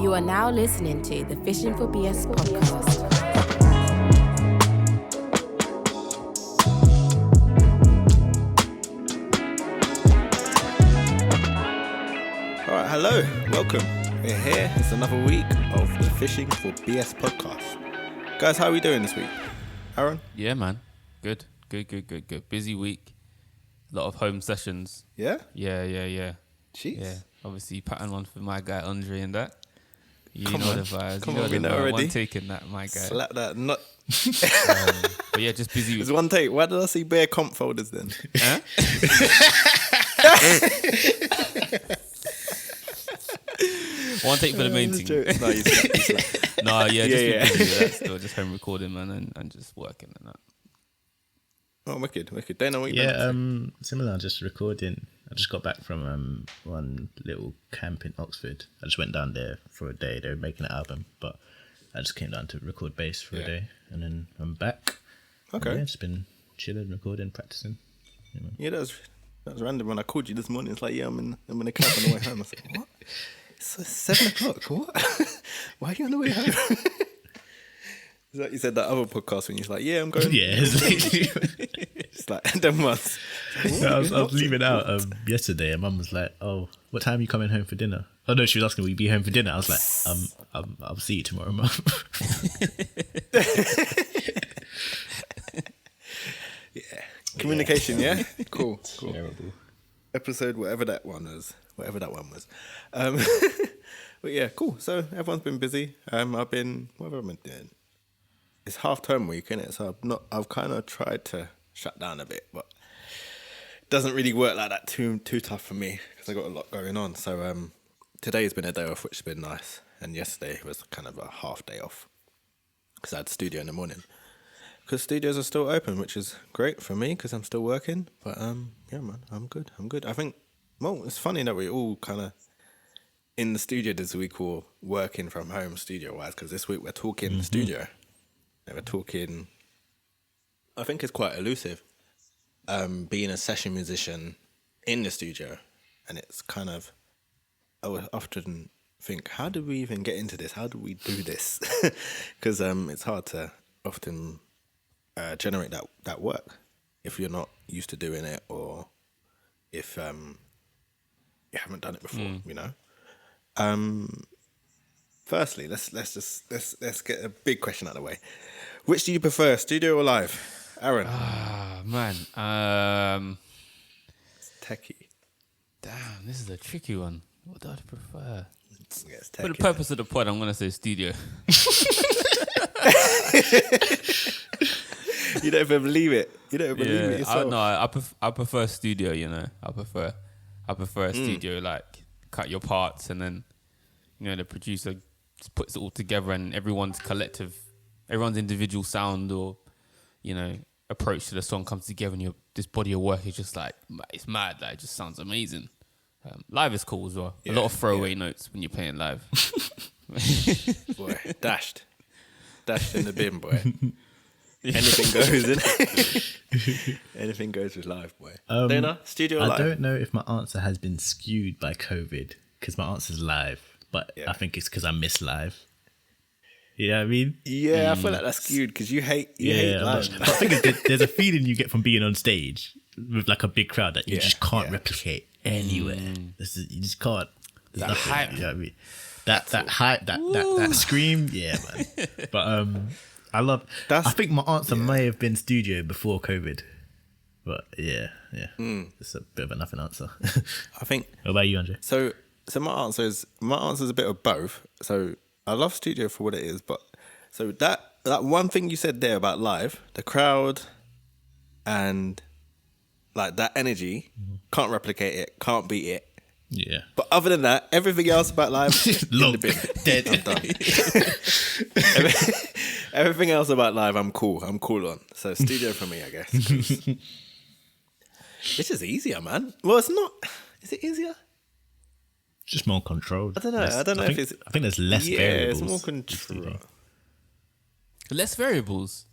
You are now listening to the Fishing for BS podcast. All right, hello, welcome. We're here. It's another week of the Fishing for BS podcast. Guys, how are we doing this week? Aaron? Yeah, man. Good. Busy week. A lot of home sessions. Yeah? Yeah. Jeez. Yeah. Obviously, pattern one for my guy Andre and that. You Come know on. the vibes. Come you know on, we the know vibe. already. One taking that, my guy. Slap that nut. But yeah, just busy. There's one take. Why did I see bare comp folders then? Huh? One take for the main thing. No, you slapped. No, yeah, just Yeah. been busy with that still. Just home recording, man, and just working and that. Oh, wicked. Don't know what you've done. Similar. Just recording. I just got back from one little camp in Oxford. I just went down there for a day. They were making an album, but I just came down to record bass for a day, and then I'm back. Okay. And yeah, just been chilling, recording, practicing. You know. Yeah, that was random. When I called you this morning, it's like, yeah, I'm in the cab on the way home. I said, what? It's 7 o'clock. What? Why are you on the way home? It's like you said that other podcast when you're like, yeah, I'm going. Yeah, It's like, then once. I was leaving out yesterday, and Mum was like, "Oh, what time are you coming home for dinner?" Oh no, she was asking, "Will you be home for dinner?" I was like, I'll see you tomorrow, Mum." Yeah. Communication, yeah? Cool. Terrible. Episode, whatever that one was. But yeah, cool. So everyone's been busy. What have I been doing? It's half term week, innit? So I've kind of tried to shut down a bit, but it doesn't really work like that too tough for me because I got a lot going on. So today's been a day off, which has been nice. And yesterday was kind of a half day off because I had studio in the morning. Because studios are still open, which is great for me because I'm still working. But yeah, man, I'm good. I think, well, it's funny that we all kind of in the studio this week or working from home studio-wise because this week we're talking studio. And we're talking, I think it's quite elusive, being a session musician in the studio. And it's kind of, I would often think, how did we even get into this? How do we do this? Because it's hard to often generate that work if you're not used to doing it or if you haven't done it before, you know. Firstly, let's get a big question out of the way. Which do you prefer, studio or live, Aaron? Man. It's techie. Damn, this is a tricky one. What do I prefer? Yeah, it's For the techie. purpose of the pod, I'm going to say studio. You don't even believe it. You don't even believe it yourself. I prefer studio, you know. I prefer a studio, like cut your parts and then, you know, the producer just puts it all together and everyone's individual sound or, you know, approach to the song comes together and this body of work is just like, it's mad. Like, it just sounds amazing. Live is cool as well. Yeah, a lot of throwaway notes when you're playing live. Boy, dashed in the bin, boy. Anything goes, innit? Anything goes with live, boy. Dana, studio or live? I don't know if my answer has been skewed by COVID because my answer's live, but Yeah. I think it's because I miss live. You know what I mean? Yeah, I feel like that's skewed because you hate live. But I think there's a feeling you get from being on stage with like a big crowd that you just can't replicate anywhere. You just can't. There's That nothing, hype. you know what I mean? That hype, that scream, yeah, man. But I think my answer may have been studio before COVID, but yeah, it's a bit of a nothing answer. I think. What about you, Andre? So my answer is a bit of both. So I love studio for what it is, but so that one thing you said there about live, the crowd, and like that energy, can't replicate it, can't beat it. Yeah. But other than that, everything else about live, in the bin. Dead. I'm done. Everything else about live, I'm cool on. So studio for me, I guess. 'Cause it's just easier, man. Well, it's not. Is it easier? Just more controlled. I don't know. I think it's. I think there's less variables. it's more in control. studio. Less variables.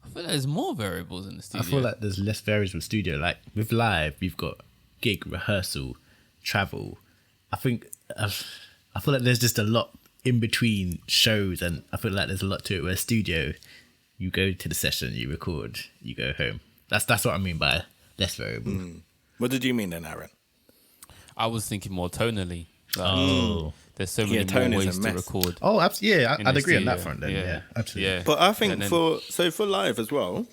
I feel like there's more variables in the studio. I feel like there's less variables with studio. Like with live, we've got gig, rehearsal, travel. I think I feel like there's just a lot in between shows, and I feel like there's a lot to it. Where studio, you go to the session, you record, you go home. That's what I mean by less variable. What did you mean then, Aaron? I was thinking more tonally. Like, there's so many more ways to record. Oh, absolutely. Yeah, in I'd the agree on that studio. front. Then, yeah, absolutely. Yeah. But I think And then- for live as well,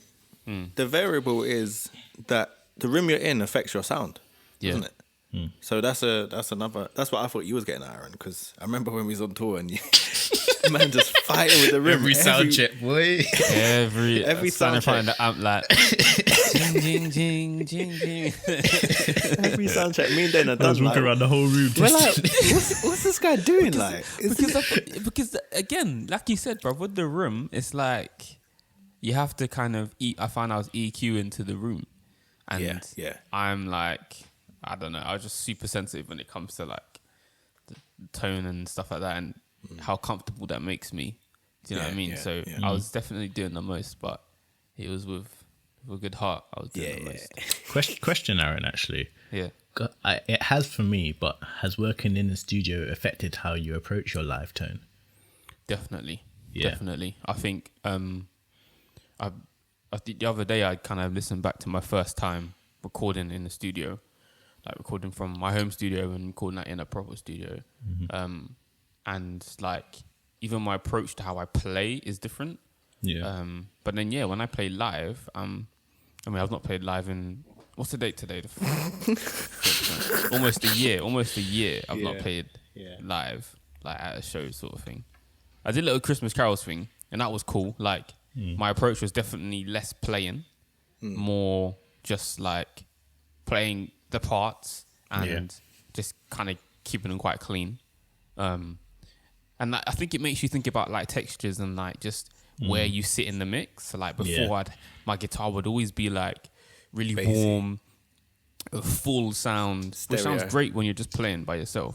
the variable is that the room you're in affects your sound, doesn't it? So that's what I thought you was getting at, Aaron, because I remember when we was on tour and you man just fighting with the room. Every sound check, boy. Every sound sound check. the amp like jing jing jing jing. Every sound check. Me and Dana I done was walking like, around the whole room. we're like, what's this guy doing? Because again, like you said, bro, with the room, it's like you have to kind of I found I was EQ into the room, and Yeah. I'm like, I don't know, I was just super sensitive when it comes to like the tone and stuff like that, and how comfortable that makes me. Do you know what I mean? So I was definitely doing the most, but it was with a good heart. I was doing the most. Question, Aaron. Actually, Yeah. it has for me, but has working in the studio affected how you approach your live tone? Definitely. Yeah. Definitely. I think I think the other day I kind of listened back to my first time recording in the studio, like recording from my home studio and recording that in a proper studio. And like even my approach to how I play is different. Yeah. But then when I play live, I mean I've not played live in what's the date today? Almost a year. I've not played live, like at a show sort of thing. I did a little Christmas carols thing, and that was cool. Like my approach was definitely less playing, more just like playing the parts and just kind of keeping them quite clean. And I think it makes you think about like textures and like just where you sit in the mix. So like before, my guitar would always be like really Bassy. warm, a full sound, which Stereo. sounds great when you're just playing by yourself.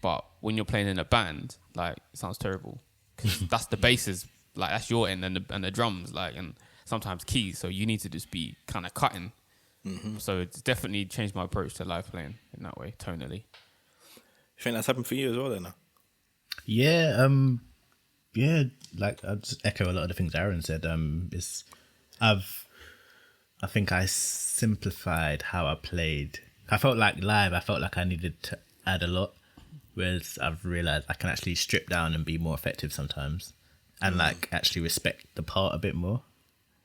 But when you're playing in a band, like it sounds terrible because that's the basses, like that's your end, and the drums, like, and sometimes keys. So you need to just be kind of cutting. So it's definitely changed my approach to live playing in that way, tonally. You think that's happened for you as well, then? Yeah, like I'll just echo a lot of the things Aaron said. I think I simplified how I played. I felt like live, I felt like I needed to add a lot, whereas I've realized I can actually strip down and be more effective sometimes, and like actually respect the part a bit more.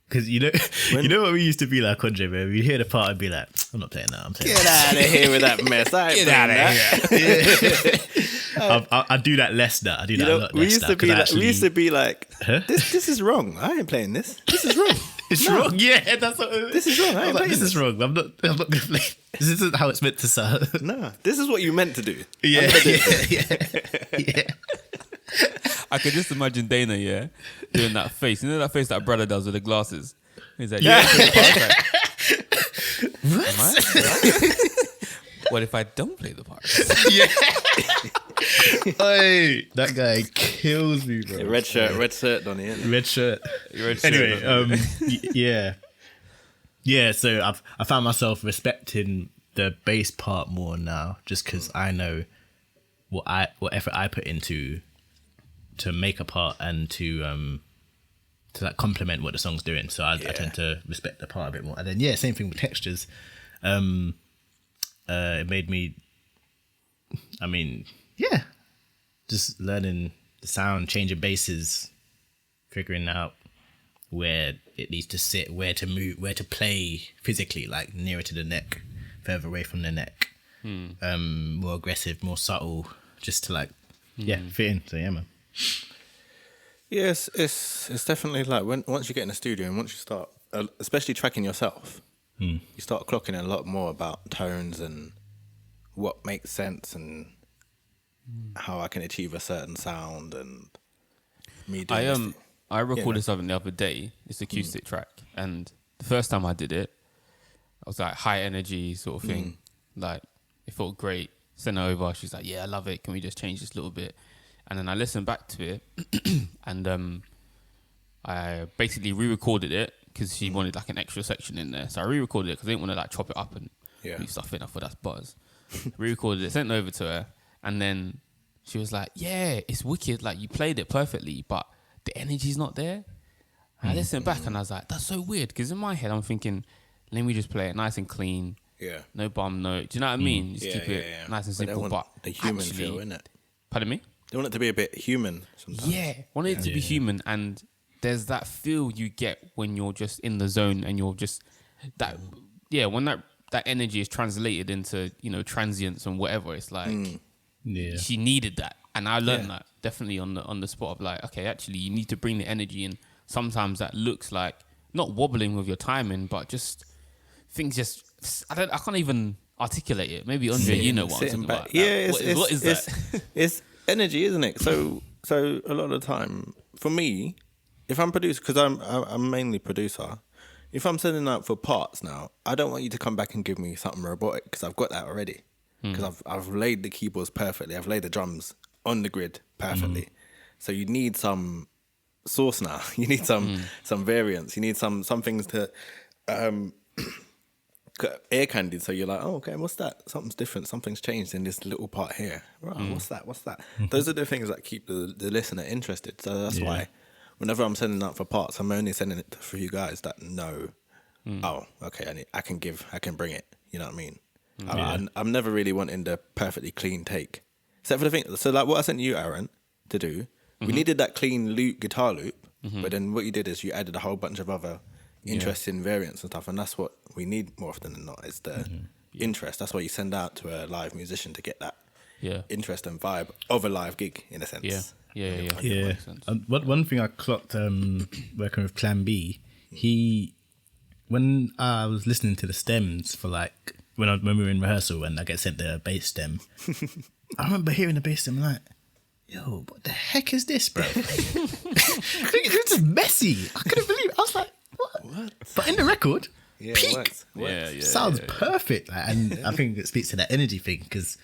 Because you know what we used to be like, Andre, where we hear the part and be like, I'm not playing that. I'm playing Get out of here with that mess. I ain't playing that. I do that less now. I do that a lot We less used now. to be 'cause I like, actually- we used to be like, Huh? this is wrong. I ain't playing this. This is wrong. It's wrong. Yeah, that's what. This is wrong. I I ain't was like, playing this is wrong. I'm not gonna play. This isn't how it's meant to sound. Nah, this is what you meant to do. Yeah, I'm gonna do it. yeah. I could just imagine Dana, doing that face. You know that face that brother does with the glasses? He's like, yeah. What if I don't play the part? Hey, that guy kills me, bro. Red shirt, Donnie. Isn't it? Red shirt. Red shirt, Anyway, yeah. So I found myself respecting the bass part more now, just because I know what effort I put into to make a part and to like complement what the song's doing. So I tend to respect the part a bit more. And then same thing with textures. It made me, just learning the sound, changing basses, figuring out where it needs to sit, where to move, where to play physically, like nearer to the neck, further away from the neck, more aggressive, more subtle, just to like, fit in. So yeah, man. Yes, it's definitely like once you get in the studio and once you start, especially tracking yourself, you start clocking a lot more about tones and what makes sense and how I can achieve a certain sound and me doing this. I recorded something the other day. It's an acoustic track, and the first time I did it, I was like high energy sort of thing. Like it felt great. Sent it over. She's like, "Yeah, I love it. Can we just change this a little bit?" And then I listened back to it, and I basically re-recorded it because she wanted like an extra section in there. So I re-recorded it because I didn't want to like chop it up and leave stuff in. I thought that's buzz. Re-recorded it, sent it over to her, and then she was like, yeah, it's wicked. Like, you played it perfectly, but the energy's not there. And I listened back and I was like, that's so weird. Because in my head, I'm thinking, let me just play it nice and clean. Yeah. No bum note. Do you know what I mean? Just Yeah, keep it nice and simple. But But the human actually, feel, innit? pardon me? They want it to be a bit human sometimes. Yeah, want it to be human, and there's that feel you get when you're just in the zone and you're just that. Yeah, when that energy is translated into transience and whatever, it's like she needed that, and I learned that definitely on the spot of like, okay, actually you need to bring the energy in. Sometimes that looks like not wobbling with your timing, but just things just I can't even articulate it. Maybe Andre, you know what I'm talking about. Yeah, what is that? It's energy, isn't it? So a lot of the time, for me, if I'm producer, because I'm mainly producer, if I'm sending out for parts now, I don't want you to come back and give me something robotic because I've got that already. Because I've laid the keyboards perfectly, I've laid the drums on the grid perfectly. So you need some sauce now. You need some variance. You need some things to air candied, so you're like, oh, okay, what's that? Something's different. Something's changed in this little part here. Right, what's that? Those are the things that keep the listener interested. So that's why whenever I'm sending out for parts, I'm only sending it for you guys that know, oh, okay, I can bring it. You know what I mean? I'm never really wanting the perfectly clean take. Except for the thing, so like what I sent you, Aaron, to do, we needed that clean guitar loop, but then what you did is you added a whole bunch of other interesting variants and stuff, and that's what we need more often than not, is the interest. That's why you send out to a live musician to get that interest and vibe of a live gig, in a sense. Yeah. One thing I clocked working with Plan B, when I was listening to the stems for like when we were in rehearsal and I get sent the bass stem, I remember hearing the bass stem like, yo, what the heck is this, bro? It was just messy. I couldn't believe it. I was like, what? But in the record, peak. Works. Sounds perfect. Like, and I think it speaks to that energy thing because,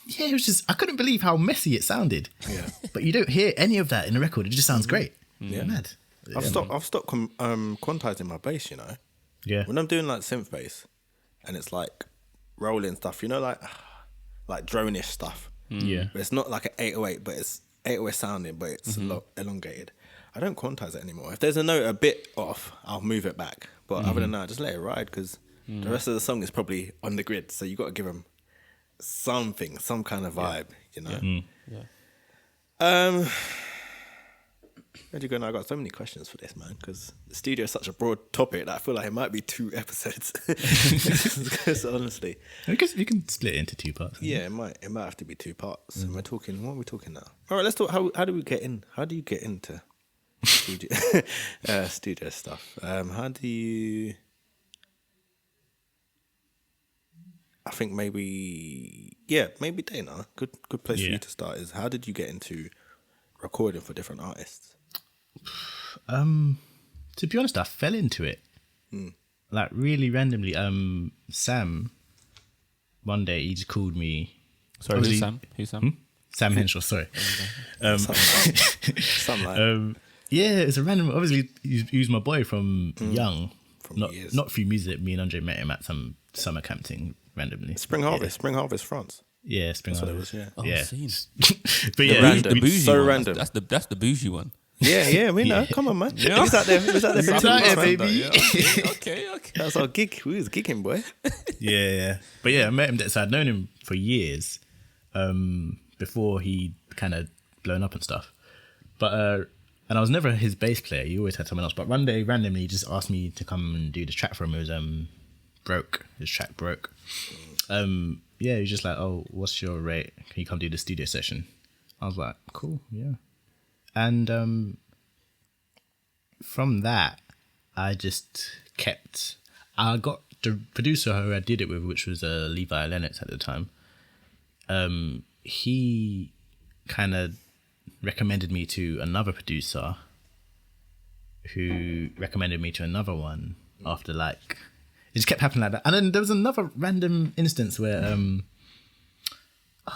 it was just, I couldn't believe how messy it sounded. Yeah. But you don't hear any of that in the record. It just sounds great. Yeah. Mad. I've stopped quantizing my bass, Yeah. When I'm doing like synth bass and it's like rolling stuff, like drone-ish stuff. Yeah. But it's not like an 808, but it's 808 sounding, but it's a lot elongated. I don't quantize it anymore. If there's a note a bit off, I'll move it back. But other than that, just let it ride because the rest of the song is probably on the grid. So you got to give them something, some kind of vibe, Where do you go now? I got so many questions for this, man, because the studio is such a broad topic that I feel like it might be 2 episodes. Honestly, I guess we can split it into 2 parts. Yeah, it might have to be 2 parts. And what are we talking now? All right, let's talk. How do we get in? How do you get into studio stuff? How do you? I think maybe Dana. Good place for you to start is how did you get into recording for different artists? To be honest, I fell into it like really randomly. Sam, one day he just called me. Sorry, who's Sam? Sam Henshaw. Sorry. Something like yeah, it's a random. Obviously, he was my boy from young. From years. Not through music. Me and Andre met him at some summer camp thing randomly. Spring Harvest, France. Yeah, Spring That's Harvest. what it was. Oh, Yeah. But yeah, the bougie so one. random. That's the bougie one. Yeah, we know. Come on, man. Yeah. Who's out there? baby. Yeah, okay. That's our gig. We was gigging, boy. Yeah. But yeah, I met him. So I'd known him for years before he kind of blown up and stuff. But and I was never his bass player. He always had someone else. But one day, randomly, he just asked me to come and do the track for him. It was Broke. His track Broke. Yeah, he was just like, oh, what's your rate? Can you come do the studio session? I was like, cool, yeah. And from that, I just kept... I got the producer who I did it with, which was Levi Lennox at the time. He kind of recommended me to another producer who recommended me to another one after like... It just kept happening like that. And then there was another random instance where...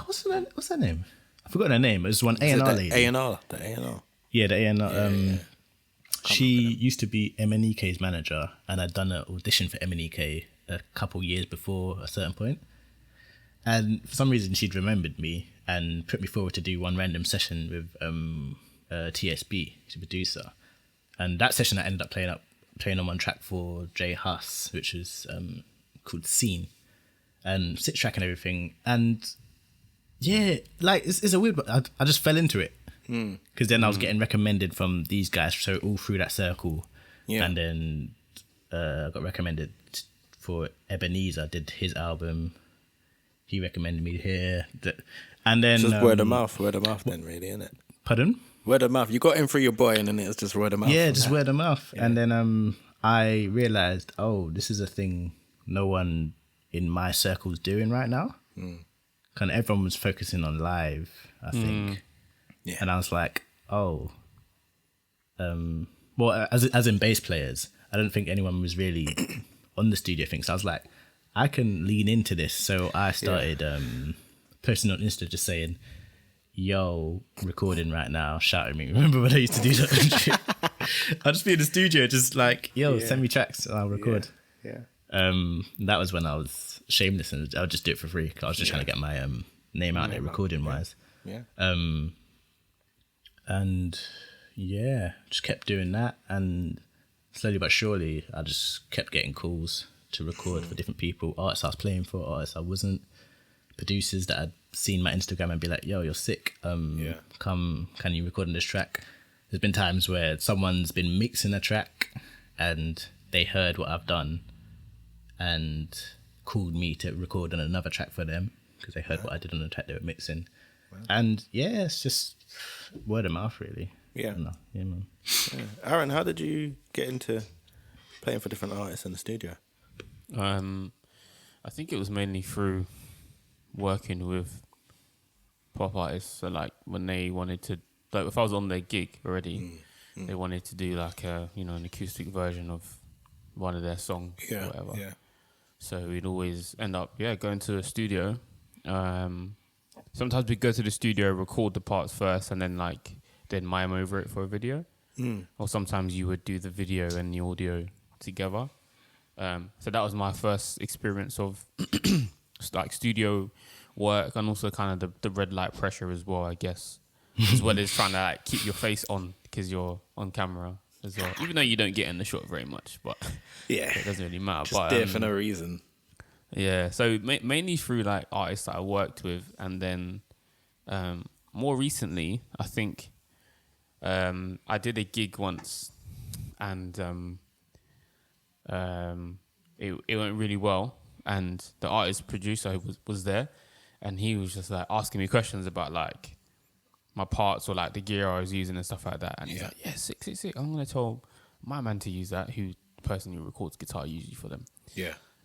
what's her name? I forgot her name. It was one A&R lady. A&R. The A&R. Yeah, the A&R. She used to be MNEK's manager, and I'd done an audition for MNEK a couple years before a certain point. And for some reason, she'd remembered me and put me forward to do one random session with TSB, the producer. And that session, I ended up playing on one track for Jay Huss, which was called Scene, and 6-track and everything. And yeah, like it's a weird, but I just fell into it because then I was getting recommended from these guys, so all through that circle. Yeah. And then I got recommended for Ebenezer. Did his album. He recommended me here, and then just word of mouth then, really, isn't it? Pardon? Word of mouth. You got in through your boy, and then it was just word of mouth. Yeah, just word of mouth. Yeah. And then I realized, this is a thing no one in my circle's doing right now. Kind of everyone was focusing on live, I think. Yeah. And I was like, well, as in bass players, I don't think anyone was really on the studio thing. So I was like, I can lean into this. So I started posting on Insta just saying, yo, recording right now, shout at me. Remember when I used to do that? I'd just be in the studio just like, yo, send me tracks and I'll record. Yeah. That was when I was shameless and I would just do it for free. 'Cause I was just trying to get my name out there recording wise. Yeah. And yeah, just kept doing that. And slowly but surely, I just kept getting calls to record for different people, artists I was playing for, artists I wasn't, producers that I'd seen my Instagram and be like, yo, you're sick, come, can you record on this track? There's been times where someone's been mixing a track and they heard what I've done and called me to record on another track for them because they heard what I did on the track they were mixing. And yeah, it's just word of mouth really. Yeah. Yeah, man. Yeah. Aaron, how did you get into playing for different artists in the studio? I think it was mainly through working with pop artists. So like when they wanted to, like if I was on their gig already, they wanted to do like an acoustic version of one of their songs or whatever. Yeah. So we'd always end up going to a studio. Sometimes we'd go to the studio, record the parts first, and then mime over it for a video. Or sometimes you would do the video and the audio together. So that was my first experience of like studio work, and also kind of the red light pressure as well, I guess, as well as trying to keep your face on because you're on camera as well. Even though you don't get in the shot very much, but it doesn't really matter. Just there for no reason. Yeah, so mainly through like artists that I worked with, and then more recently, I think I did a gig once, and it went really well, and the artist producer was there, and he was just like asking me questions about like my parts or like the gear I was using and stuff like that, and he's like, yeah, sick, I'm gonna tell my man to use that, who the person who records guitar usually for them.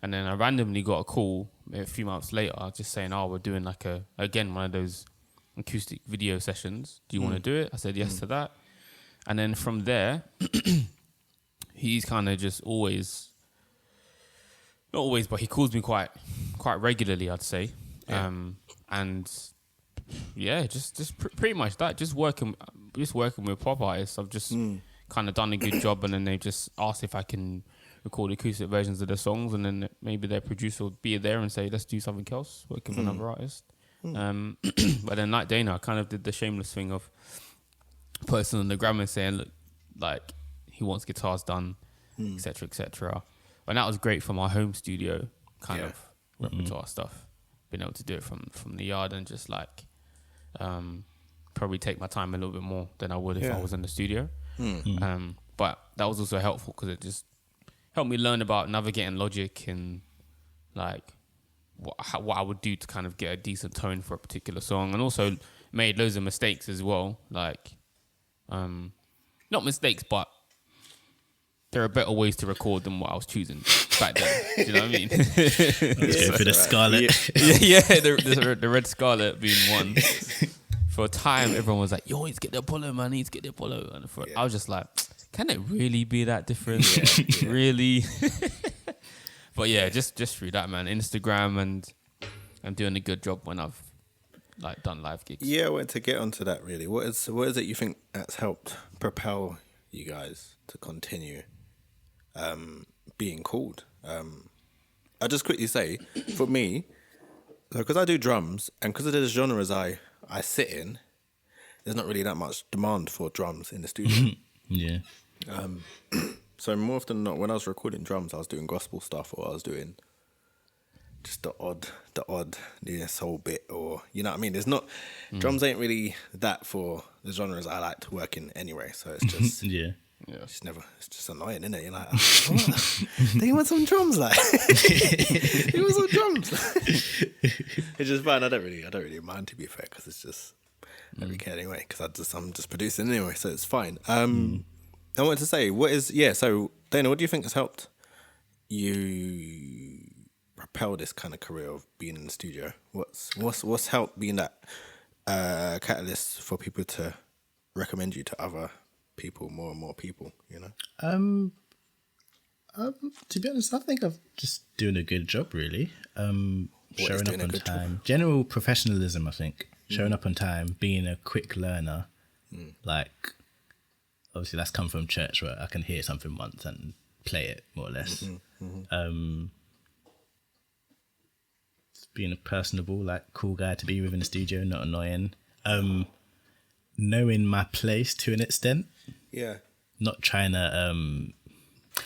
And then I randomly got a call a few months later just saying, we're doing like one of those acoustic video sessions, do you want to do it? I said yes to that. And then from there he's kind of just not always, but he calls me quite regularly, I'd say. And yeah, just pretty much that. Just working with pop artists. I've just kind of done a good job, and then they just asked if I can record acoustic versions of their songs, and then maybe their producer will be there and say, let's do something else, working with another artist. But then like Dana, I kind of did the shameless thing of posting on the gram and saying, look, like he wants guitars done, etc., etc. And that was great for my home studio kind of repertoire stuff. Being able to do it from the yard and just like probably take my time a little bit more than I would if I was in the studio. But that was also helpful because it just helped me learn about navigating Logic and like what I would do to kind of get a decent tone for a particular song, and also made loads of mistakes as well. Like, not mistakes, but there are better ways to record than what I was choosing back then. Do you know what I mean? Let's go for the Scarlet. The Red Scarlet being one. For a time, everyone was like, yo, need to get the Apollo, man. Need to get the Apollo. And I was just like, can it really be that different? Really? But yeah, just through that, man. Instagram, and I'm doing a good job when I've like done live gigs. Yeah, I wanted to get onto that really. What is it you think that's helped propel you guys to continue being called? I'll just quickly say, for me, because I do drums and because of the genres I sit in, there's not really that much demand for drums in the studio. Yeah. So more often than not, when I was recording drums, I was doing gospel stuff, or I was doing just the odd soul bit, or you know what I mean. There's not drums ain't really that for the genres I like to work in anyway. So it's just Yeah. it's just annoying, isn't it? You're like, what? Do you want some drums? Like, you want some drums? It's just fine. I don't really mind, to be fair, because it's just I don't really care anyway, because I'm just producing anyway, so it's fine. I wanted to say, so Dana, what do you think has helped you propel this kind of career of being in the studio? What's helped being that catalyst for people to recommend you to other people, more and more people, you know? To be honest, I think I'm just doing a good job, really. Showing up on time. Job? General professionalism, I think. Showing up on time, being a quick learner. Like, obviously that's come from church, where I can hear something once and play it, more or less. Being a personable, like, cool guy to be with in the studio, not annoying. Knowing my place to an extent. Yeah. Not trying to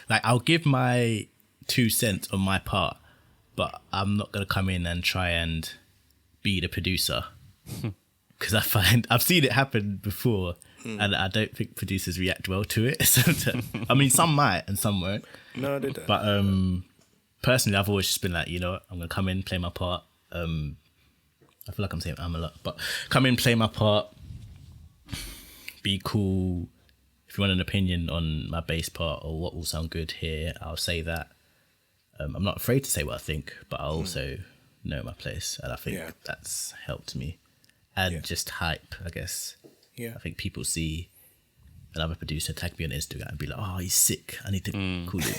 like, I'll give my 2 cents on my part, but I'm not gonna come in and try and be the producer, because I find I've seen it happen before, and I don't think producers react well to it. I mean, some might and some won't. No, they don't. But personally, I've always just been like, you know, I'm gonna come in, play my part. I feel like I'm saying I'm a lot, but come in, play my part, be cool. If you want an opinion on my bass part or what will sound good here, I'll say that. I'm not afraid to say what I think, but I also know my place, and I think that's helped me. And just hype, I guess. Yeah. I think people see another producer tag me on Instagram and be like, "Oh, he's sick. I need to call him."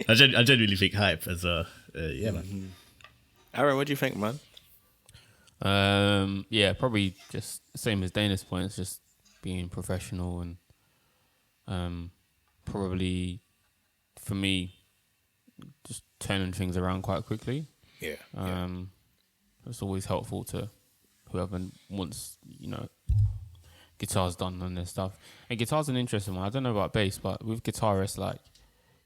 I genuinely think hype as a man. Aaron, what do you think, man? Probably just same as Dana's point. It's just being professional, and probably for me, just turning things around quite quickly. Yeah. It's always helpful to whoever wants, you know, guitars done and their stuff. And guitar's an interesting one. I don't know about bass, but with guitarists, like,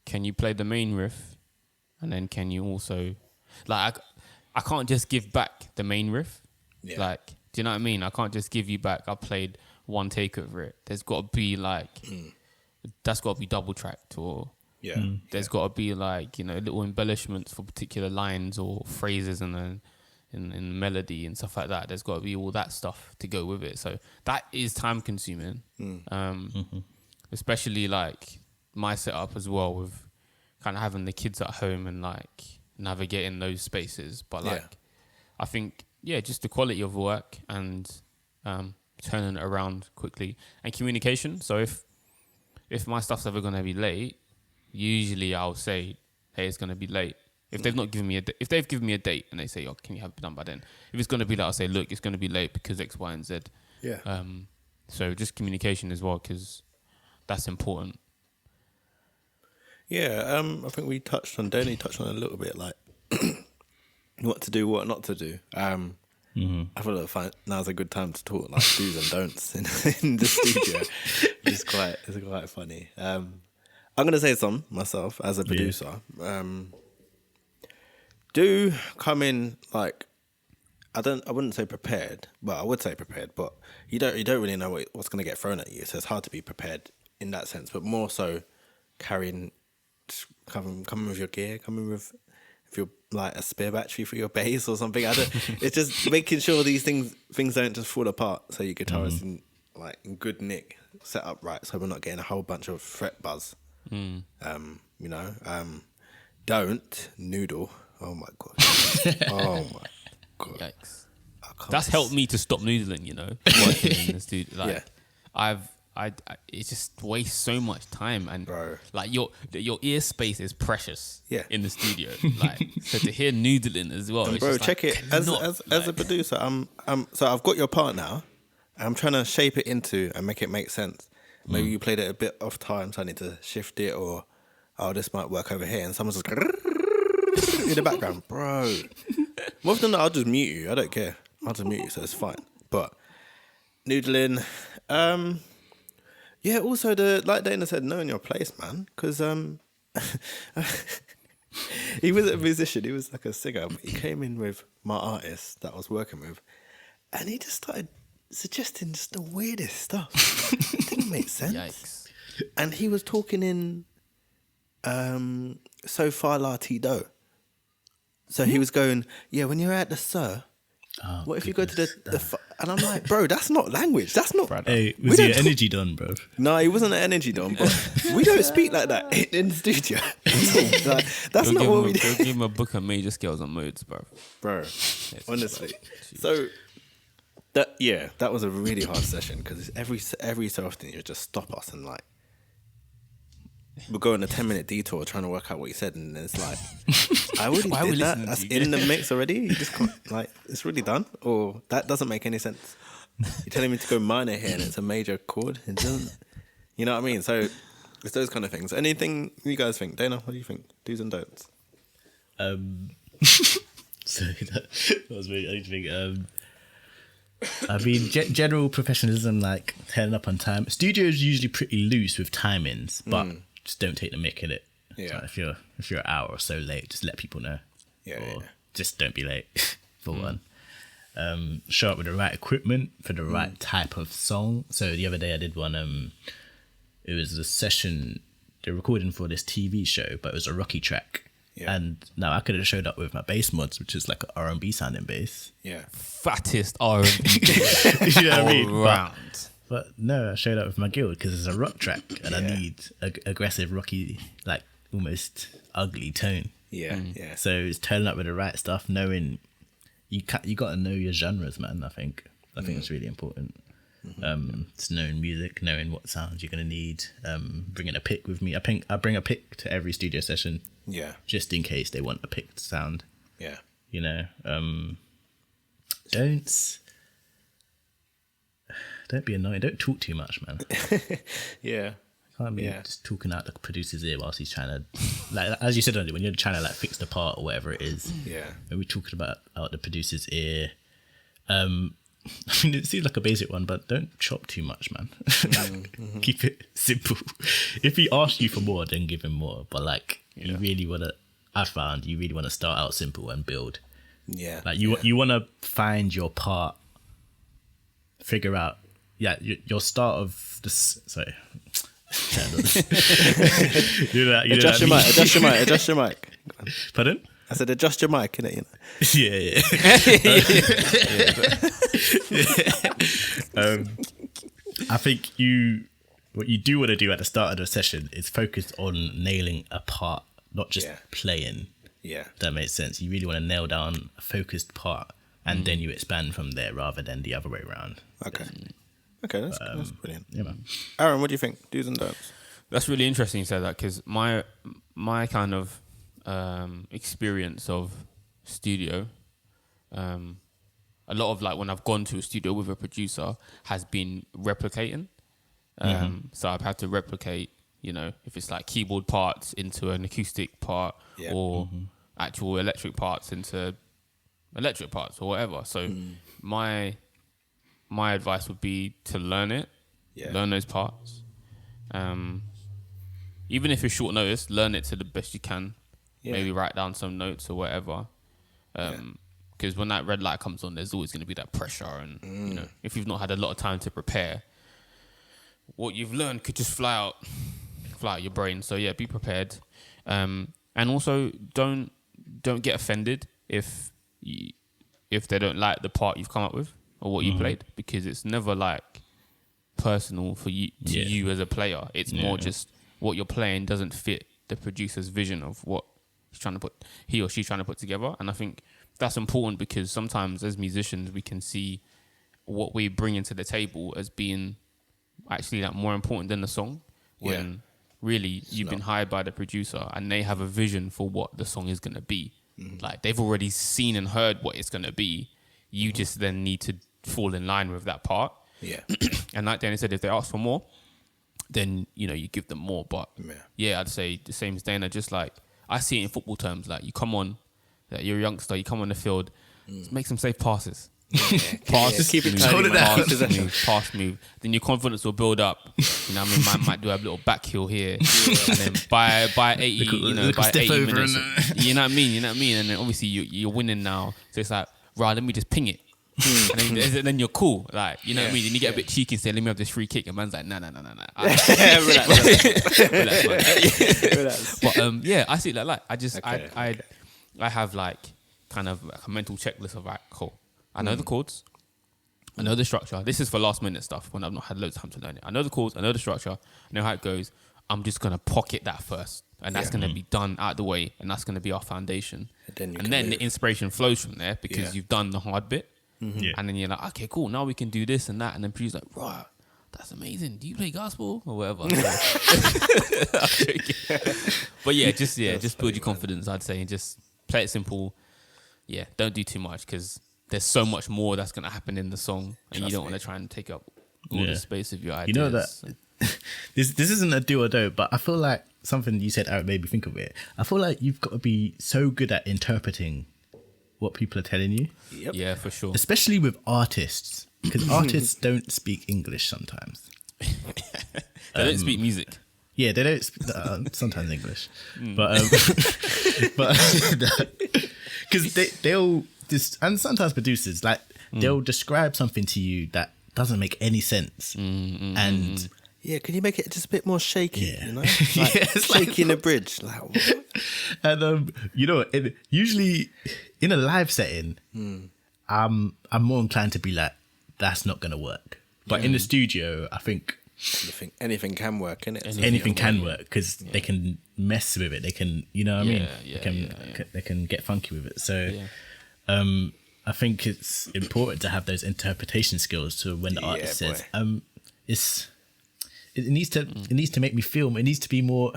can you play the main riff, and then can you also, like, I can't just give back the main riff. Yeah. Like, do you know what I mean? I can't just give you back, I played one take over it. There's got to be like, that's got to be double tracked, or there's got to be like, you know, little embellishments for particular lines or phrases and in melody and stuff like that. There's got to be all that stuff to go with it. So that is time consuming, especially like my setup as well, with kind of having the kids at home and like navigating those spaces. But like, I think, just the quality of work and turning it around quickly, and communication. So if my stuff's ever going to be late, usually I'll say, hey, it's going to be late. If they've not given me if they've given me a date and they say, oh, can you have it done by then? If it's going to be that, I'll say, look, it's going to be late because X, Y, and Z. Yeah. So just communication as well, because that's important. Yeah. I think Danny touched on a little bit, like what to do, what not to do. I feel like now's a good time to talk like do's and don'ts in the studio. It's quite funny. I'm gonna say some myself as a producer. Do come in like, I wouldn't say prepared, but I would say prepared. But you don't really know what's gonna get thrown at you, so it's hard to be prepared in that sense. But more so, coming with your gear, coming with if you're like a spare battery for your bass or something. It's just making sure these things don't just fall apart. So your guitar is in good nick, set up right, so we're not getting a whole bunch of fret buzz. Don't noodle. Oh my god. Oh my god. Yikes. That's helped me to stop noodling, you know, working in the studio. Like, it just wastes so much time, and bro, like your ear space is precious in the studio. Like, so to hear noodling as well, it's bro, just check it. As a producer, so I've got your part now. I'm trying to shape it into and make it make sense. Maybe you played it a bit off time, so I need to shift it, or this might work over here, and someone's just in the background, bro. More often than not, I'll just mute you. I don't care. I'll just mute you, so it's fine. But Noodling, yeah. Also, like Dana said, knowing your place, man. Because he was a musician. He was like a singer. But he came in with my artist that I was working with, and he just started suggesting just the weirdest stuff. It didn't make sense. Yikes. And he was talking in so far la ti do. So he was going, yeah, when you're at the sir, what if you go to the and I'm like, bro, that's not language. That's not. Hey, was he an energy done, bro? No, he wasn't an energy don, but we don't speak like that in the studio. Like, that's not what we do. Give him a book of major scales and modes, bro. Bro, honestly. So that was a really hard session because every so often you just stop us and like we'll go on a 10-minute detour trying to work out what he said, and it's like, I already did that. That's in the mix already. You just can't, like, it's really done, or that doesn't make any sense. You're telling me to go minor here and it's a major chord. It doesn't. You know what I mean? So it's those kind of things. Anything you guys think? Dana, what do you think? Do's and don'ts. So that was really. I think. I mean, general professionalism, like turning up on time. Studio is usually pretty loose with timings, but just don't take the mick in it. Yeah. So if you're an hour or so late, just let people know. Yeah. Or just don't be late for one. Show up with the right equipment for the right type of song. So the other day I did one. It was a session they're recording for this TV show, but it was a rocky track. Yeah. And now I could have showed up with my bass mods, which is like an R&B sounding bass. Yeah. Fattest R&B. You know what I mean? Round. But no, I showed up with my guild because it's a rock track and I need aggressive, rocky, like almost ugly tone. Yeah, yeah. So it's turning up with the right stuff, knowing you got to know your genres, man. I think it's really important. It's knowing music, knowing what sounds you're gonna need. Bringing a pick with me. I bring a pick to every studio session. Yeah. Just in case they want a picked sound. Yeah. You know. Don't be annoying. Don't talk too much, man. Yeah. Can't be just talking out the producer's ear whilst he's trying to, like, as you said earlier, when you're trying to like fix the part or whatever it is. Yeah. And we're talking about out the producer's ear. I mean, it seems like a basic one, but don't chop too much, man. Keep it simple. If he asks you for more, then give him more. But like, you really want to start out simple and build. Yeah. Like you want to find your part, figure out, your start of this. Sorry. Adjust your mic. Pardon? I said adjust your mic, innit? Yeah. I think what you do want to do at the start of the session is focus on nailing a part, not just playing. Yeah. That makes sense. You really want to nail down a focused part, and then you expand from there rather than the other way around. Okay, that's brilliant. Yeah, man. Aaron, what do you think? Do's and don'ts? That's really interesting you said that, because my kind of experience of studio, a lot of like when I've gone to a studio with a producer has been replicating. So I've had to replicate, you know, if it's like keyboard parts into an acoustic part or actual electric parts into electric parts or whatever. So my advice would be to learn it, learn those parts. Even if it's short notice, learn it to the best you can. Maybe write down some notes or whatever. Because when that red light comes on, there's always going to be that pressure. And, you know, if you've not had a lot of time to prepare, what you've learned could just fly out your brain. So, yeah, be prepared. And also, don't get offended if they don't like the part you've come up with or what you played, because it's never like personal for you you as a player. It's more just what you're playing doesn't fit the producer's vision of what he or she's trying to put together. And I think that's important, because sometimes as musicians we can see what we bring into the table as being actually like more important than the song, when really you've been hired by the producer and they have a vision for what the song is going to be. Like they've already seen and heard what it's going to be. You just then need to fall in line with that part. And like Dana said, if they ask for more, then, you know, you give them more. But I'd say the same as Dana, just like I see it in football terms, like you come on that you're a youngster, you come on the field, just make some safe passes. Pass, just keep it tidy, pass move. Then your confidence will build up. You know what I mean? Man might do a little back heel here, and then by 80, by 80 minutes, you know what I mean? And then obviously you're winning now, so it's like, right, let me just ping it. And then you're cool, like, you know what I mean? And you get a bit cheeky and say, let me have this free kick, and man's like, nah. Relax. But I see that. Like, I have like kind of like a mental checklist of like, cool. I know the chords, I know the structure. This is for last minute stuff when I've not had loads of time to learn it. I know the chords, I know the structure, I know how it goes. I'm just gonna pocket that first, and that's gonna be done out the way, and that's gonna be our foundation. And then the inspiration flows from there because you've done the hard bit, and then you're like, okay, cool. Now we can do this and that, and then producer's like, right, that's amazing. Do you play gospel or whatever? But just build your confidence. I'd say, and just play it simple. Yeah, don't do too much because there's so much more that's going to happen in the song, and you don't want to try and take up all the space of your ideas. You know that this isn't a do or don't, but I feel like something you said made me think of it. I feel like you've got to be so good at interpreting what people are telling you. Yep. Yeah, for sure. Especially with artists, because artists don't speak English sometimes. They don't speak music. Yeah, they don't sometimes English, but because they'll just, and sometimes producers like they'll describe something to you that doesn't make any sense, and can you make it just a bit more shaky? Yeah. You know, like it's shaking a bridge, like what? And usually in a live setting, I'm more inclined to be like, that's not gonna work. But in the studio, I think anything can work, innit? Anything can work because they can mess with it. They can, you know what I mean? They can get funky with it. So, I think it's important to have those interpretation skills. To when the artist says, it needs to make me feel. It needs to be more.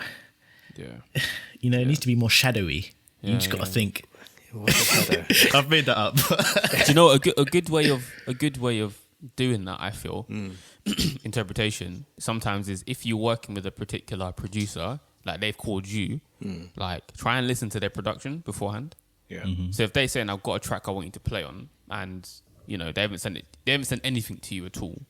Yeah. It needs to be more shadowy. You just got to think. I've made that up. Do you know a good way of doing that, I feel, interpretation sometimes is if you're working with a particular producer, like they've called you, like try and listen to their production beforehand. Yeah. So if they're saying, I've got a track I want you to play on, and they haven't sent anything to you at all,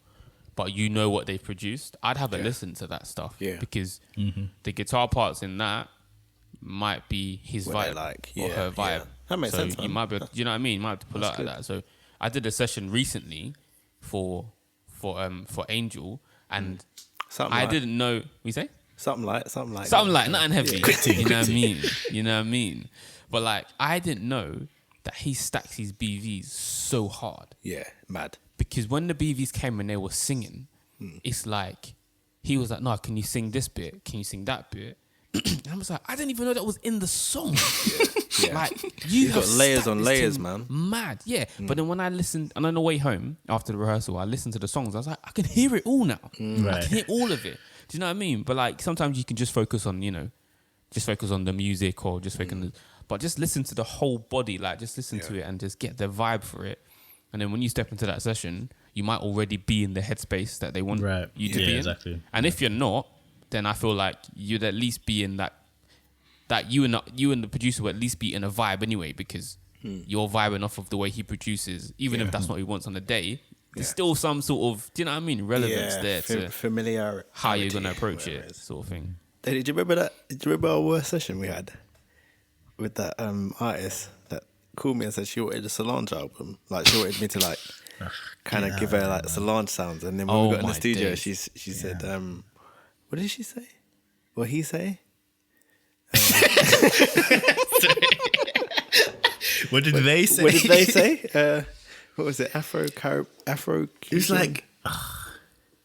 but you know what they've produced, I'd have a listen to that stuff. Yeah. Because the guitar parts in that might be his vibe or her vibe. Yeah. That makes sense. You might be, you know what I mean? You might have to pull out of that. So I did a session recently for Angel, and I didn't know. We say something like nothing heavy. You know what I mean? But like, I didn't know that he stacks his BVs so hard. Yeah, mad. Because when the BVs came and they were singing, it's like he was like, "No, can you sing this bit? Can you sing that bit?" And I was like, I didn't even know that was in the song. Yeah. Like you've got layers on layers, man. Mad, yeah. But then when I listened, and on the way home after the rehearsal, I listened to the songs. I was like, I can hear it all now. I can hear all of it. Do you know what I mean? But like sometimes you can just focus on, just focus on the music or just focus on but just listen to the whole body. Like just listen to it and just get the vibe for it. And then when you step into that session, you might already be in the headspace that they want you to be in. Exactly. And if you're not, then I feel like you'd at least be in that you and the producer would at least be in a vibe anyway, because you're vibing off of the way he produces, even if that's not what he wants on the day. There's still some sort of, do you know what I mean, relevance there to familiarity, how you're gonna approach it, sort of thing. Do you remember that? Do you remember our worst session we had with that artist that called me and said she wanted a Solange album? Like she wanted me to like kind of give her like Solange sounds, and then when we got in the studio, she said, what did she say? What he say? What did they say? What did they say? What was it? Afro-Cuban? It was like,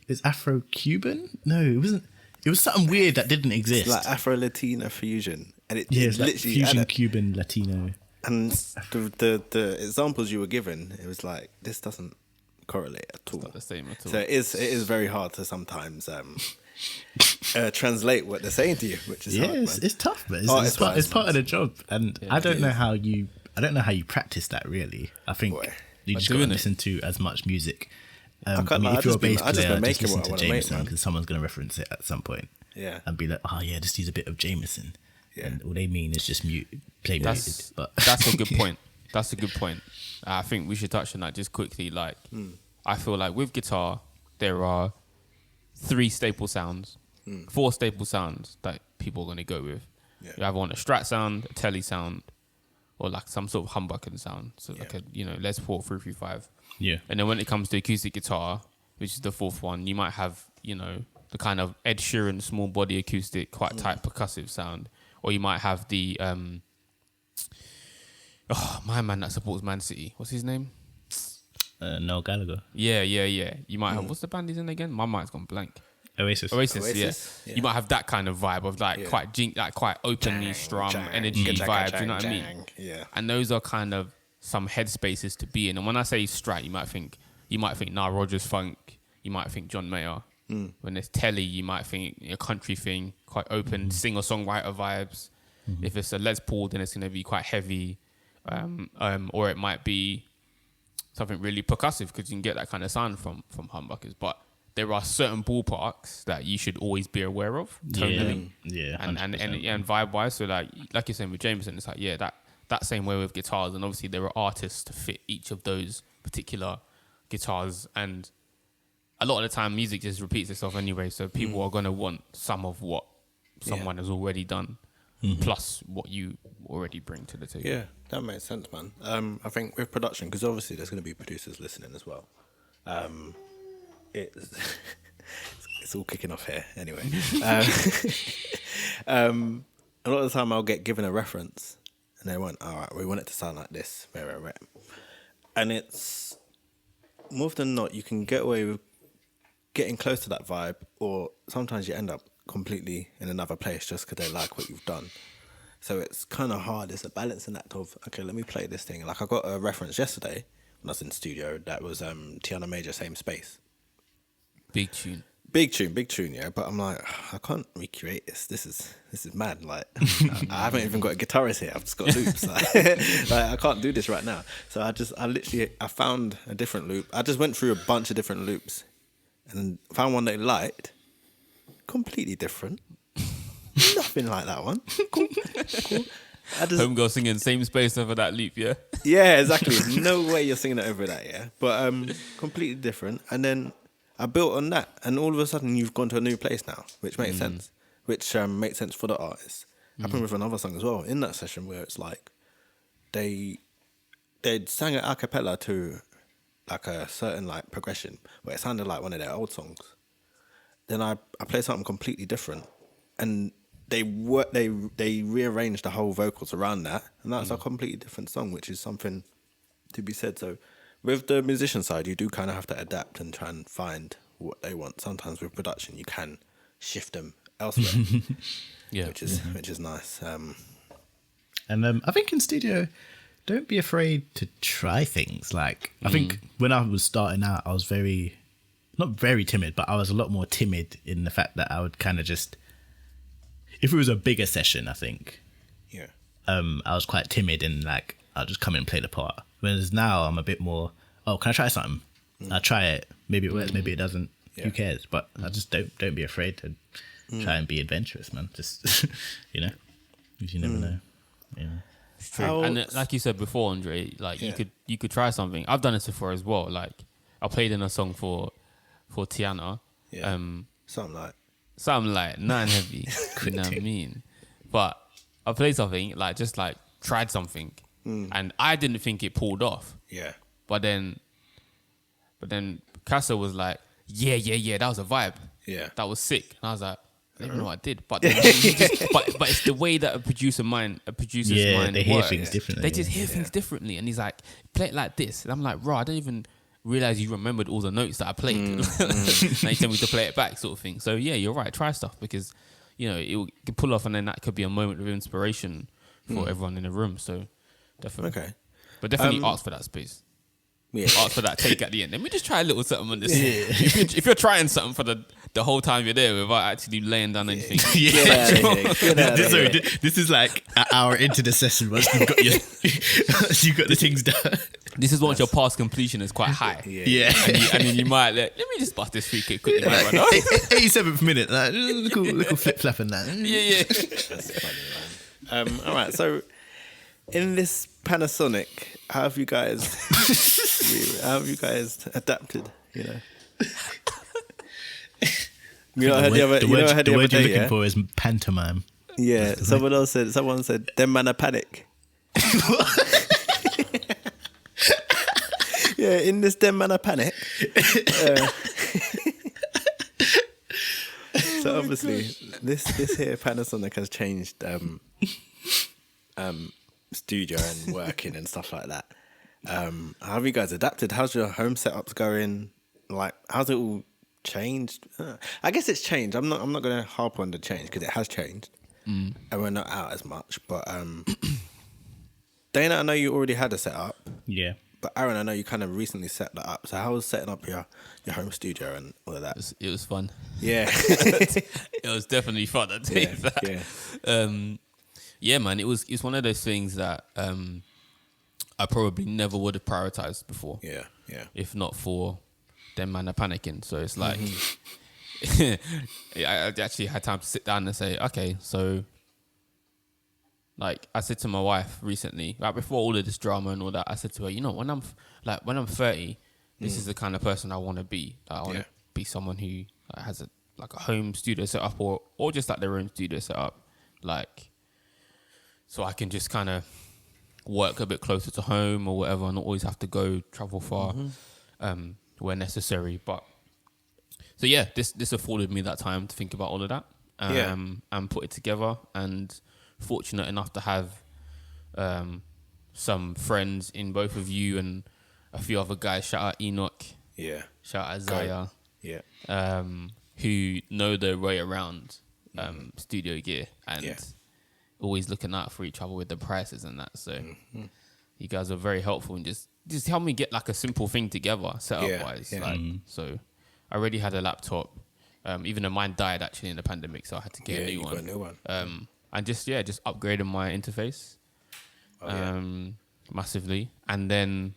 is Afro-Cuban? No, it wasn't. It was something weird that didn't exist. It's like Afro-Latina fusion. And it it's like literally fusion, Cuban, Latino. And the examples you were given, it was like, this doesn't correlate at all. It's not the same at all. So it is very hard to sometimes translate what they're saying to you, which is hard, man. It's tough, but it's part of the job. And I don't know how you practice that really. I think you just got to listen to as much music. If you're a bass player, just listen to Jameson because someone's going to reference it at some point. Yeah. And be like, oh yeah, just use a bit of Jameson. Yeah. And all they mean is just play muted. But That's a good point. That's a good point. I think we should touch on that just quickly. Like, I feel like with guitar, there are 3 staple sounds, 4 staple sounds that people are going to go with. Yeah. You either want a Strat sound, a Tele sound, or like some sort of humbucker sound. So like a, Les Paul 335. yeah. And then when it comes to acoustic guitar, which is the 4th one, you might have, the kind of Ed Sheeran small body acoustic, quite tight percussive sound. Or you might have the, my man that supports Man City. What's his name? Noel Gallagher. Yeah. You might have, what's the band he's in again? My mind's gone blank. Oasis. Yeah. You might have that kind of vibe of like quite openly strum energy vibes. You know what I mean? Yeah. And those are kind of some headspaces to be in. And when I say Strat, you might think Nile Rodgers funk. You might think John Mayer. When there's Telly, you might think a country thing, quite open singer-songwriter vibes. If it's a Les Paul, then it's going to be quite heavy, or it might be something really percussive because you can get that kind of sound from humbuckers. But there are certain ballparks that you should always be aware of tonally, and vibe-wise. So like you're saying with Jameson, it's like that same way with guitars, and obviously there are artists to fit each of those particular guitars, and a lot of the time music just repeats itself anyway, so people are going to want some of what someone has already done, plus what you already bring to the table. Yeah, that makes sense, man. I think with production, because obviously there's going to be producers listening as well. It's all kicking off here anyway. A lot of the time I'll get given a reference and they want, all right, we want it to sound like this. And it's more often than not, you can get away with getting close to that vibe, or sometimes you end up completely in another place just because they like what you've done. So it's kind of hard. It's a balancing act of, okay, let me play this thing. Like I got a reference yesterday when I was in the studio that was Tiana Major, Same Space. Big tune, yeah. But I'm like, I can't recreate this. This is mad. Like, I haven't even got a guitarist here. I've just got loops. Like I can't do this right now. So I found a different loop. I just went through a bunch of different loops, and found one that I liked. Completely different. Nothing like that one. Cool. Homegirl singing Same Space over that loop, yeah. Yeah, exactly. No way you're singing it over that, yeah. But completely different. And then I built on that, and all of a sudden you've gone to a new place now, which makes sense. Which makes sense for the artist. Happened with another song as well in that session where it's like they sang it a cappella to like a certain like progression where it sounded like one of their old songs. Then I played something completely different, and they rearranged the whole vocals around that, and that's a completely different song, which is something to be said. So with the musician side, you do kind of have to adapt and try and find what they want. Sometimes with production, you can shift them elsewhere, which is nice. And I think in studio, don't be afraid to try things. Like I think when I was starting out, I was not very timid, but I was a lot more timid in the fact that I would kind of just, if it was a bigger session, I think, I was quite timid and like I'll just come in and play the part. Whereas now I'm a bit more, oh, can I try something? I'll try it. Maybe it works, maybe it doesn't. Who cares? But I just don't be afraid to try and be adventurous, man. Just you never know. Yeah. True. And like you said before, Andre, like you could try something. I've done this before as well. Like I played in a song for Tiana. Yeah. Something like nothing heavy. You know what I mean? But I played something like just like tried something, and I didn't think it pulled off. Yeah. But then Casa was like, yeah, that was a vibe. Yeah. That was sick. And I was like, I don't even know what I did. But then but it's the way that a producer's mind they hear works. Things differently. They just hear things differently. And he's like, play it like this. And I'm like, I don't even realize you remembered all the notes that I played. Now you tell me to play it back, sort of thing. So yeah, you're right. Try stuff because it can pull off, and then that could be a moment of inspiration for everyone in the room. So definitely, okay, but definitely ask for that space. Yeah, ask for that take at the end. Let me just try a little something on this. If you're trying something for the whole time you're there without actually laying down anything. This is like an hour into the session once you've got you've got the things done. This is once your pass completion is quite high. Yeah. And then you might let me just bust this free kick quickly. 87th minute, like, little flip flap and that. Yeah. That's funny, man. All right. So, in this Panasonic, how have you guys adapted? You know. The word you're looking for is pantomime. Yeah. Someone said, "Them man a panic." Yeah, in this them man a panic. So obviously, this here Panasonic has changed studio and working and stuff like that. How have you guys adapted? How's your home setups going? Like, how's it all changed? I guess it's changed. I'm not going to harp on the change because it has changed, and we're not out as much. But Dana, I know you already had a setup. Yeah. But Aaron, I know you kind of recently set that up. So how was setting up your home studio and all of that? It was fun. Yeah. It was definitely fun. I'd tell you that. Yeah. Yeah, man. It's one of those things that I probably never would have prioritized before. Yeah. If not for them man are panicking. So it's like I actually had time to sit down and say, okay, so like I said to my wife recently, like before all of this drama and all that, I said to her, you know, when I'm 30, this is the kind of person I want to be. Like, I want to be someone who has a home studio set up or just like their own studio set up, like so I can just kind of work a bit closer to home or whatever, and not always have to travel far where necessary. But so yeah, this afforded me that time to think about all of that and put it together. And fortunate enough to have some friends in both of you and a few other guys. Shout out Enoch. Yeah. Shout out Zaya. Yeah. Who know their way around studio gear and always looking out for each other with the prices and that. So you guys are very helpful and just help me get like a simple thing together setup wise. Yeah. Like, so I already had a laptop. Even though mine died actually in the pandemic, so I had to get a new one. Got a new one. And just upgrading my interface massively. And then,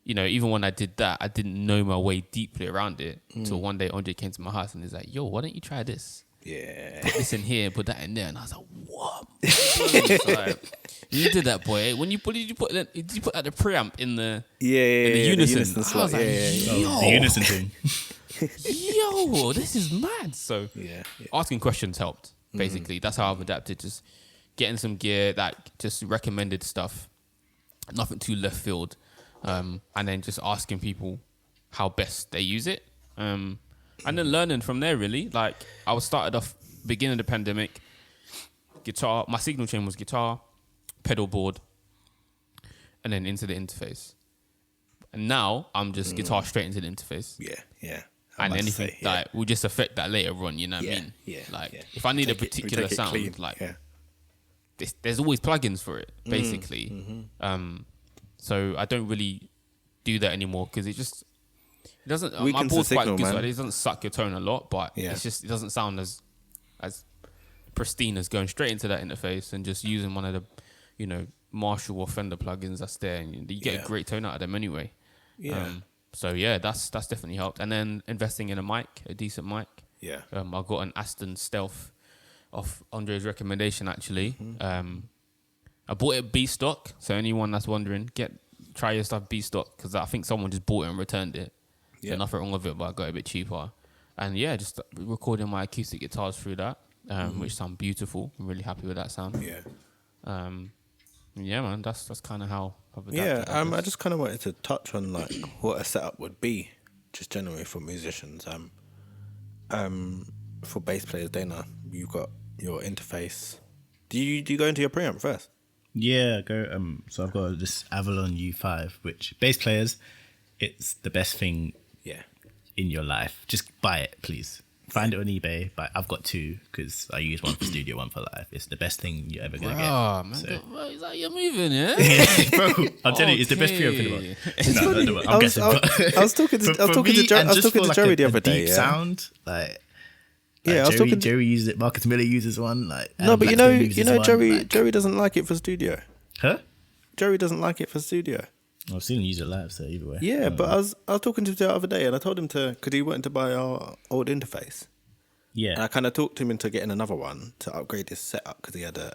you know, even when I did that, I didn't know my way deeply around it until one day Andre came to my house and he's like, yo, why don't you try this? Yeah. Put this in here, put that in there. And I was like, what? So like, you did that, boy. When did you put like the preamp in the unison? The I was like, The unison thing. yo, this is mad. So asking questions helped. Basically, that's how I've adapted. Just getting some gear that just recommended stuff, nothing too left field, and then just asking people how best they use it, and then learning from there. Really, like I was started off beginning of the pandemic. Guitar, my signal chain was guitar, pedal board, and then into the interface. And now I'm just guitar straight into the interface. Yeah. And anything like will just affect that later on, you know what I mean? Yeah. Like if I need a particular sound, clean. like there's always plugins for it, basically. So I don't really do that anymore because it doesn't. My board's quite good, so it doesn't suck your tone a lot, but it doesn't sound as pristine as going straight into that interface and just using one of the, you know, Marshall or Fender plugins that's there, and you get a great tone out of them anyway. Yeah. So yeah, that's definitely helped. And then investing in a decent mic. Yeah. I got an Aston Stealth off Andre's recommendation actually. I bought it B stock, so anyone that's wondering, try your stuff B stock because I think someone just bought it and returned it. Yeah. So nothing wrong with it, but I got it a bit cheaper. And yeah, just recording my acoustic guitars through that, which sound beautiful. I'm really happy with that sound. Yeah. Yeah, man, that's kind of how I've adapted. Yeah, I just kind of wanted to touch on like what a setup would be, just generally for musicians. For bass players, Dana, you've got your interface. Do you go into your preamp first? Yeah, so I've got this Avalon U5, which bass players, it's the best thing in your life. Just buy it, please. Find it on eBay, but I've got two because I use one for studio, one for live. It's the best thing you're ever gonna get. Oh man, so. Is that you're moving, yeah? Bro, I'm telling you, it's the best preamp in the world. No, I'm guessing. I was talking to Joey the other day. Deep sound, like I was talking. Jerry uses it. Marcus Miller uses one. Like no, but you know, Jerry doesn't like it for studio. Huh? Jerry doesn't like it for studio. I've seen him use it live, so either way. Yeah, but I was talking to him the other day, and I told him because he wanted to buy our old interface, Yeah. And I kind of talked him into getting another one to upgrade his setup because he had a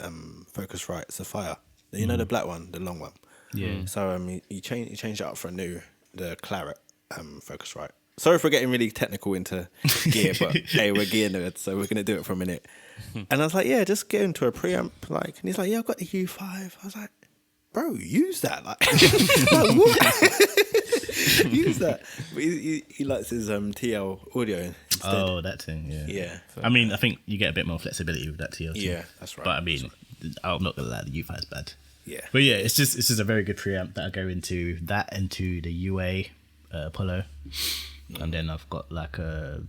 Focusrite Sapphire. You know the black one, the long one. Yeah. So he changed it up for the Claret Focusrite. Sorry for getting really technical into gear, but hey, we're gear nerds, so we're gonna do it for a minute. And I was like, yeah, just get into a preamp, like. And he's like, yeah, I've got the U5. I was like, bro, use that, like, like what? Use that. But he likes his TL audio instead. Oh, that thing. Yeah. Yeah. I mean, I think you get a bit more flexibility with that TLC. Yeah, that's right. But I mean, I'm not gonna lie, the U5 is bad. Yeah. But yeah, it's just a very good preamp that I go into that into the UA Apollo, and then I've got like a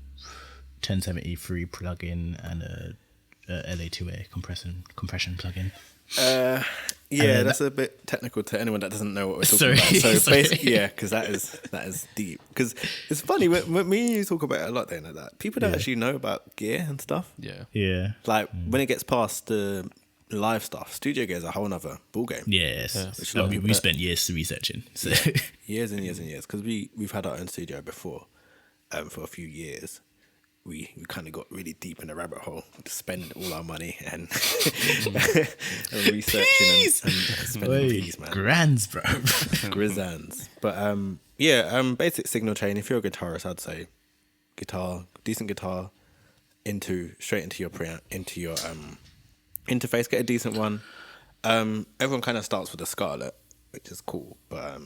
1073 plugin and a LA2A compression plugin. Yeah, that's a bit technical to anyone that doesn't know what we're talking about. So basically, yeah, because that is deep. Because it's funny when me and you talk about it a lot, then like that people don't actually know about gear and stuff. Yeah. Like when it gets past the live stuff, studio gear is a whole nother ball game. Yes. a lot of people We don't- spent years researching. So Years and years and years, because we've had our own studio before, for a few years. We kind of got really deep in the rabbit hole, spending all our money and, and researching and spending fees, man. grands, bro. Grizzands. But basic signal chain. If you're a guitarist, I'd say decent guitar, straight into your preamp, into your interface. Get a decent one. Everyone kind of starts with a Scarlett, which is cool, but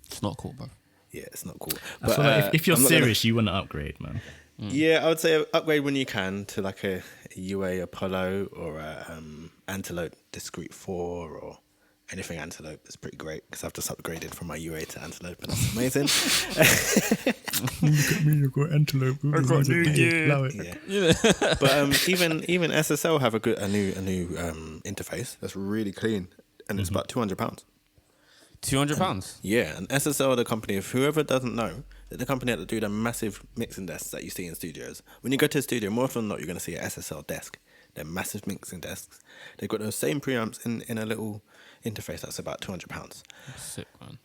It's not cool, bro. yeah, it's not cool. I But feel like if you're I'm not gonna- serious, you want to upgrade, man. Yeah, I would say upgrade when you can to like a UA Apollo or a Antelope Discreet 4 or anything Antelope. It's pretty great because I've just upgraded from my UA to Antelope and that's amazing. Look at me, I've got Antelope. I got new gear. Yeah. But even SSL have a new interface that's really clean and it's about £200. £200. Yeah, and SSL are the company, if whoever doesn't know, they're the company that do the massive mixing desks that you see in studios. When you go to a studio, more often than not, you're going to see an SSL desk. They're massive mixing desks. They've got those same preamps in a little interface that's about £200. Sick, man.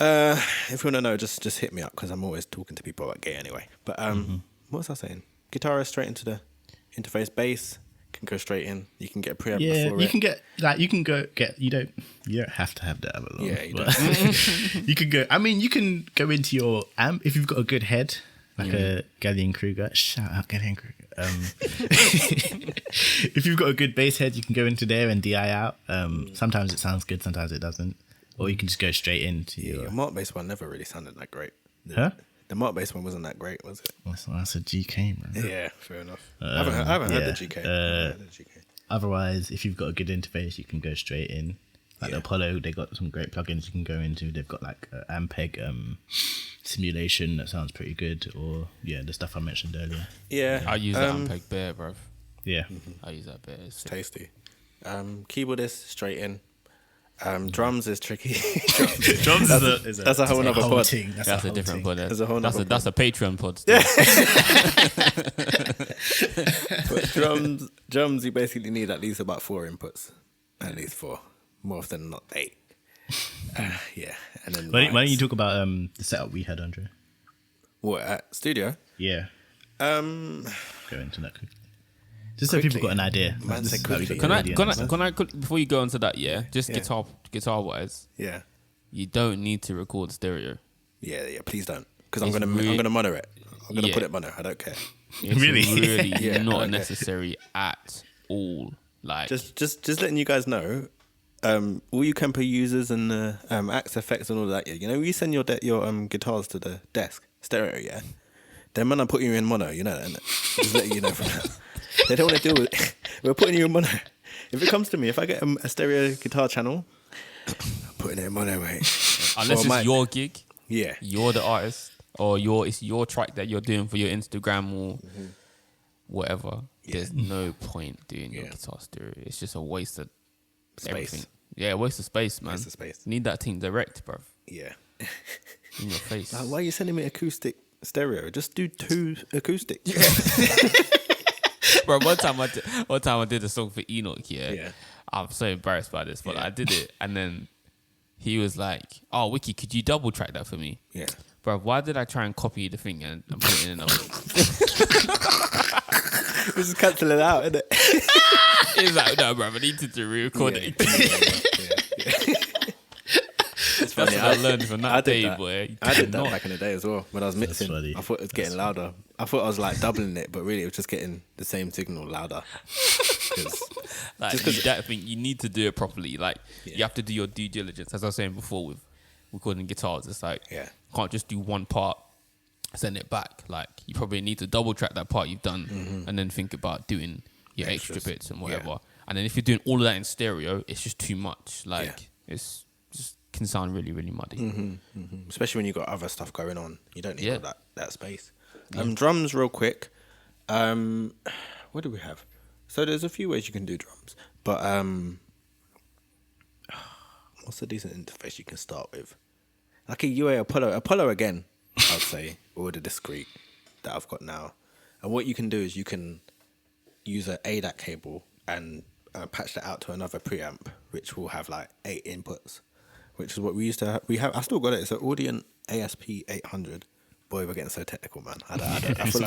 If you want to know, just hit me up because I'm always talking to people about gear anyway. But what was I saying? Guitarist straight into the interface. Bass can go straight in. You can get a preamp Yeah, before you it. can get you don't have to have that other long. Yeah, you but you can go. I mean, you can go into your amp if you've got a good head, like a Gallian Kruger. Shout out Gallian Kruger. If you've got a good bass head, you can go into there and DI out. Sometimes it sounds good, sometimes it doesn't. Or you can just go straight into your. The Mark bass one never really sounded that great. Huh? The Mark bass one wasn't that great, was it? That's a GK, man. Yeah, fair enough. I haven't heard the GK. I haven't heard the GK. Otherwise, if you've got a good interface, you can go straight in. Like the Apollo, they got some great plugins you can go into. They've got like Ampeg simulation that sounds pretty good, or the stuff I mentioned earlier. Yeah, I use that Ampeg Bear, bro. Yeah, I use that Bear. It's sick. tasty. Keyboardist straight in. Drums is tricky. drums that's a whole nother pod. thing. That's a different pod. There's a whole nother That's a Patreon pod. But drums, you basically need at least about 4 inputs. At least 4. More often than not 8. Yeah, and then Why don't you mics. talk about the setup we had, Andre? What at studio? Yeah, go into that quickly. Just so Quickly. people got an idea. Man This said is how we quickly. got Can the I idea. before you go into that? Yeah, just Yeah. guitar wise, Yeah, you don't need to record stereo. yeah. Please don't, because I'm It's gonna mono it. I'm gonna Yeah. put it mono. I don't care. It's Really? Yeah, not okay. necessary at all. Like Just letting you guys know. All you Kemper users and the Axe effects and all that. Yeah, you know, you send your guitars to the desk stereo. Yeah, then when I put you in mono, you know that. Innit? Just letting you know from that. They don't want to deal with it. We're putting you in mono. If it comes to me, if I get a stereo guitar channel, I'm putting it in mono, mate. unless Or it's your gig, Yeah. you're the artist, or it's your track that you're doing for your Instagram or whatever. There's no point doing your Yeah. guitar stereo. It's just a waste of Space. everything. Yeah, waste of space, man. Waste of space. Need that thing direct, bruv. Yeah. In your face. Like, why are you sending me acoustic stereo? Just do 2 acoustics. Bro, one time I did a song for Enoch, Yeah. I'm so embarrassed by this, but Yeah. I did it, and then he was like, "Oh, Wiki, could you double track that for me?" Yeah. Bro, why did I try and copy the thing and put it in another? We just cancel it out, innit? He's like, no, bro, I needed to re-record it. It's That's funny. what I learned from that day, that. boy. I did that back in the day as well when I was mixing. funny. I thought it was getting louder. I thought I was like doubling it, but really it was just getting the same signal louder. Like, that thing, you need to do it properly. Like, you have to do your due diligence. As I was saying before with recording guitars, it's like, you can't just do one part, send it back. Like, you probably need to double track that part you've done and then think about doing your extra bits and whatever. Yeah. And then if you're doing all of that in stereo, it's just too much. Like, it's just can sound really, really muddy. Especially when you've got other stuff going on. You don't need all that space. Drums real quick. What do we have? So there's a few ways you can do drums. But what's a decent interface you can start with? Like a UA Apollo again, I'd say, or the discrete that I've got now. And what you can do is you can use an ADAC cable and patch that out to another preamp, which will have like 8 inputs, which is what we used to have. I still got it. It's an Audient ASP 800. Boy, we're getting so technical, man. I feel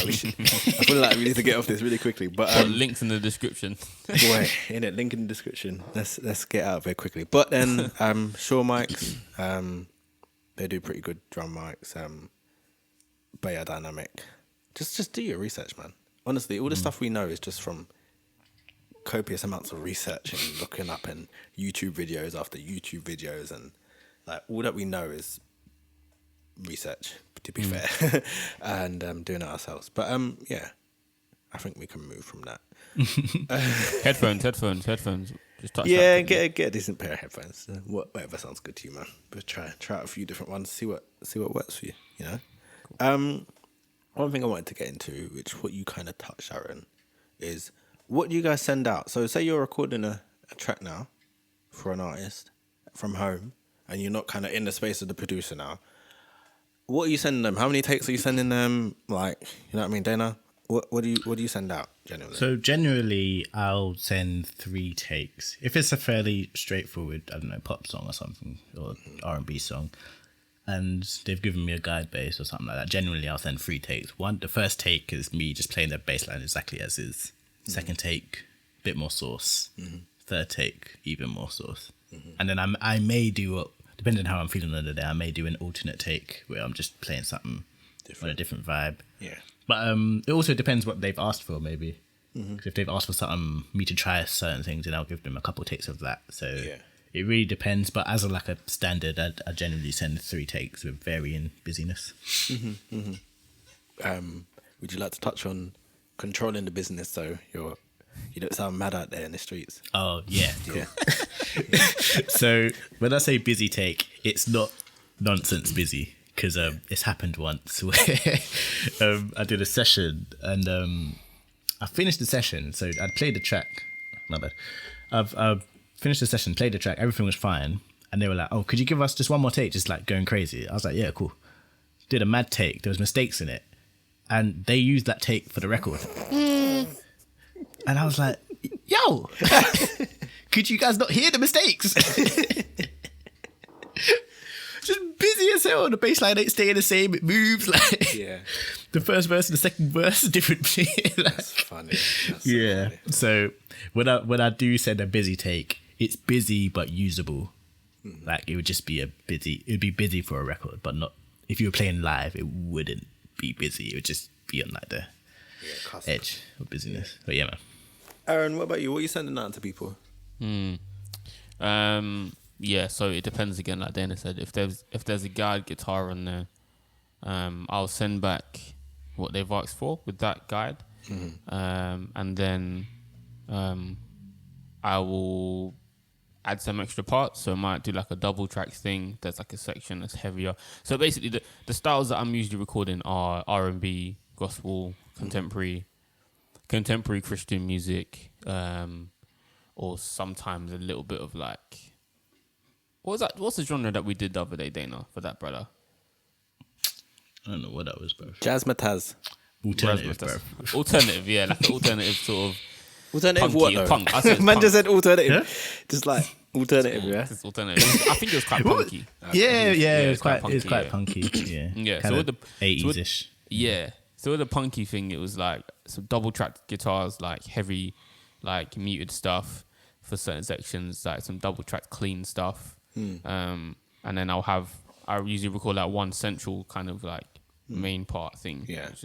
like we need to get off this really quickly. But links in the description. Boy, in it, link in the description. Let's get out very quickly. But then Shure mics, they do pretty good drum mics. Bayer Dynamic. Just do your research, man. Honestly, all the stuff we know is just from copious amounts of research and looking up and YouTube videos after YouTube videos, and like all that we know is research, to be fair, and doing it ourselves. But I think we can move from that. Headphones. Just touch that. Get a decent pair of headphones. Whatever sounds good to you, man. But try out a few different ones. See what works for you. You know. Cool. One thing I wanted to get into, which what you kind of touched, Aaron, is what do you guys send out? So say you're recording a track now for an artist from home, and you're not kind of in the space of the producer now. What are you sending them? How many takes are you sending them? Like, you know what I mean, Dana? What do you send out generally? So generally, I'll send 3 takes. If it's a fairly straightforward, I don't know, pop song or something, or R&B song, and they've given me a guide bass or something like that, generally I'll send 3 takes. The first take is me just playing the bass line exactly as is. Second take, bit more sauce. Third take, even more sauce. And then I may do, depending on how I'm feeling on the day, I may do an alternate take where I'm just playing something on a different vibe. Yeah. But it also depends what they've asked for, maybe. Because if they've asked for something, me to try certain things, then I'll give them a couple of takes of that. So it really depends. But as a standard, I generally send 3 takes with varying busyness. Would you like to touch on controlling the business so you don't sound mad out there in the streets? Oh, yeah. Cool. So when I say busy take, it's not nonsense busy, because it's happened once where I did a session and I finished the session. So I'd played the track. My bad. I've finished the session, played the track, everything was fine. And they were like, oh, could you give us just one more take? Just like going crazy. I was like, yeah, cool. Did a mad take. There was mistakes in it. And they used that take for the record. And I was like, yo, could you guys not hear the mistakes? Just busy as hell. The bass line ain't staying the same. It moves like the first verse and the second verse different. That's funny. That's so funny. So when I do send a busy take, it's busy but usable. Like it would just be it'd be busy for a record, but not if you were playing live, it wouldn't be busy. It would just be on like the edge of busyness. But yeah, man. Aaron, what about you? What are you sending out to people? So it depends again, like Dana said. If there's a guide guitar on there, I'll send back what they've asked for with that guide. And then I will add some extra parts. So I might do like a double track thing. There's like a section that's heavier. So basically the styles that I'm usually recording are R&B, gospel, contemporary Christian music, or sometimes a little bit of like, what's the genre that we did the other day, Dana, for that, brother? I don't know what that was, bro. Jazzmatazz. Alternative, bro. Alternative, yeah, like an alternative sort of. Alternative punky, what though? Punk. I said Man punk. just said alternative. Yeah? Just like alternative, yeah? It's alternative. I think it was quite punky. Yeah, Yeah, it's quite punky, punky. Yeah, Yeah, kind so of with the 80s-ish. Yeah. So with the punky thing, it was like some double tracked guitars, like heavy, like muted stuff for certain sections, like some double tracked clean stuff. And then I usually record like one central kind of like main part thing, which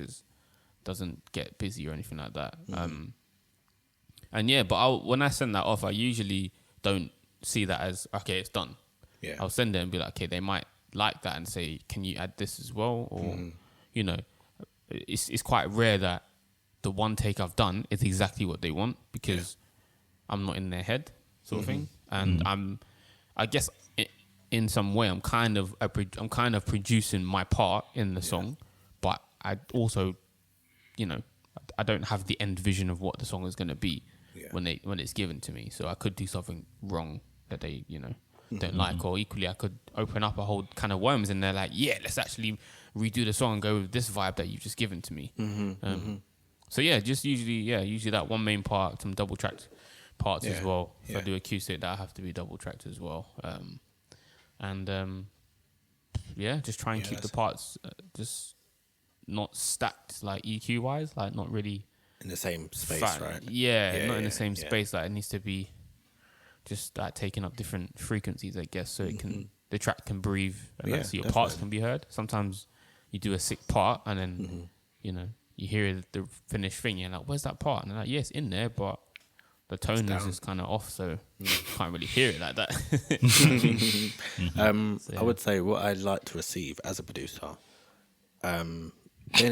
doesn't get busy or anything like that. And yeah, but when I send that off, I usually don't see that as, okay, it's done. Yeah. I'll send it and be like, okay, they might like that and say, can you add this as well? Or, you know, it's quite rare that the one take I've done is exactly what they want, because I'm not in their head, sort of thing. And I guess in some way, I'm kind of producing my part in the song, but I also, you know, I don't have the end vision of what the song is going to be when it's given to me. So I could do something wrong that they, you know, don't like, or equally I could open up a whole kind of worms and they're like, yeah, let's actually redo the song and go with this vibe that you've just given to me. So yeah, just usually that one main part, some double tracked parts as well. If I do acoustic, that have to be double tracked as well. Just try and keep the parts just not stacked like EQ wise, like not really in the same space, right? Not in the same space. Like it needs to be just like taking up different frequencies, I guess, so it can the track can breathe and so your parts can be heard. Sometimes you do a sick part and then you know you hear the finished thing, you're like, where's that part? And they're like, yeah, it's in there, but the tone is just kind of off, so you can't really hear it like that. I would say what I like to receive as a producer, then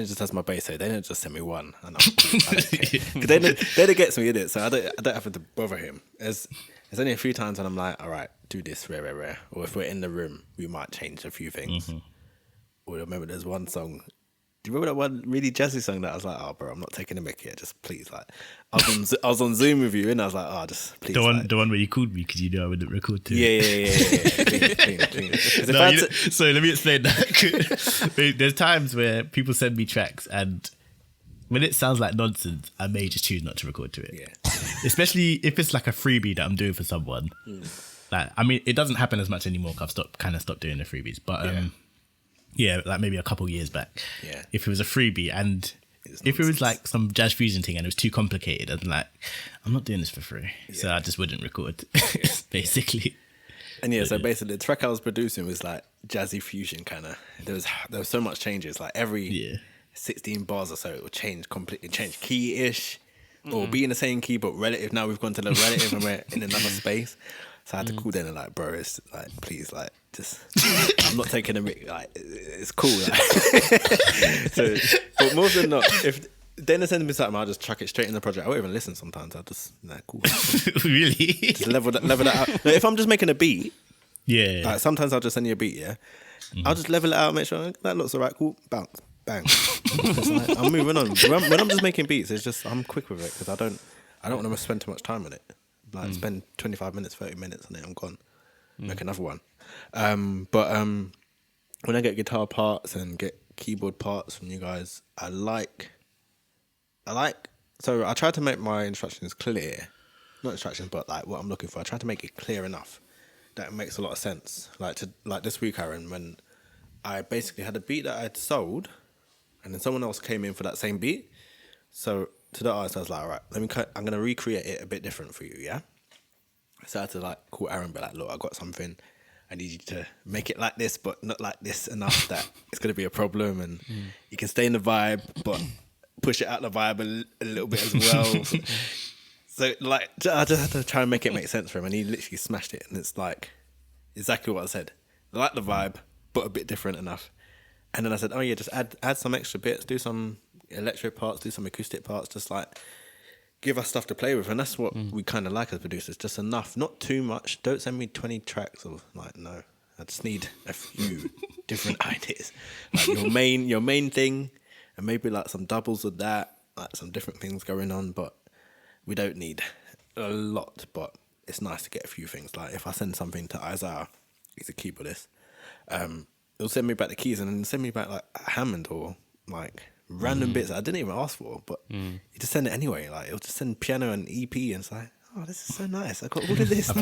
it just has my bass, so they don't just send me one, and then it gets me in it, so I don't have to bother him. There's only a few times when I'm like, all right, do this rare, or if we're in the room, we might change a few things. Or I remember there's one song. Do you remember that one really jazzy song that I was like, oh, bro, I'm not taking a mic here, just please, like, I was on Zoom with you, and I was like, oh, just please. The one where you called me because you knew I wouldn't record too. Yeah. Clean. So let me explain that. There's times where people send me tracks, and when it sounds like nonsense, I may just choose not to record to it. Yeah. Especially if it's like a freebie that I'm doing for someone. Like, I mean, it doesn't happen as much anymore because I've stopped doing the freebies, but like maybe a couple years back. Yeah. If it was a freebie and if it was like some jazz fusion thing and it was too complicated, I'm like, I'm not doing this for free. Yeah. So I just wouldn't record, basically. And so basically the track I was producing was like jazzy fusion kind of. There was so much changes. Like every 16 bars or so, it would completely change key-ish, or be in the same key but relative. Now we've gone to the relative and we're in another space. So I had to call them and like, bro, it's like, please, like, just, I'm not taking a mic, like, it's cool. Like. So, but more than not, if they send me something, I'll just chuck it straight in the project. I won't even listen sometimes. I'll just, like, cool. Really? Just level that out. Now, if I'm just making a beat, like, sometimes I'll just send you a beat, I'll just level it out, make sure that looks all right, cool, bounce, bang. Like, I'm moving on. When I'm just making beats, it's just, I'm quick with it because I don't want to spend too much time on it. Like spend 25 minutes, 30 minutes on it, I'm gone. Make another one. But when I get guitar parts and get keyboard parts from you guys, so I try to make my instructions clear. Not instructions, but like what I'm looking for. I try to make it clear enough that it makes a lot of sense. Like this week, Aaron, when I basically had a beat that I had sold and then someone else came in for that same beat. So to the artist, I was like, all right, I'm going to recreate it a bit different for you, yeah? So I had to like call Aaron, be like, look, I got something. I need you to make it like this, but not like this enough that it's going to be a problem. And you can stay in the vibe, but push it out the vibe a little bit as well. So like, I just had to try and make it make sense for him. And he literally smashed it. And it's like exactly what I said. I like the vibe, but a bit different enough. And then I said, oh yeah, just add some extra bits, do some electric parts, do some acoustic parts, just like give us stuff to play with. And that's what we kind of like as producers, just enough, not too much. Don't send me 20 tracks of like, no, I just need a few different ideas, like your main thing, and maybe like some doubles of that, like some different things going on. But we don't need a lot, but it's nice to get a few things. Like if I send something to Isaiah, he's a keyboardist, he'll send me back the keys and then send me back like Hammond or like random bits that I didn't even ask for, but you just send it anyway. Like it'll just send piano and EP, and it's like, oh, this is so nice. I got all of this. I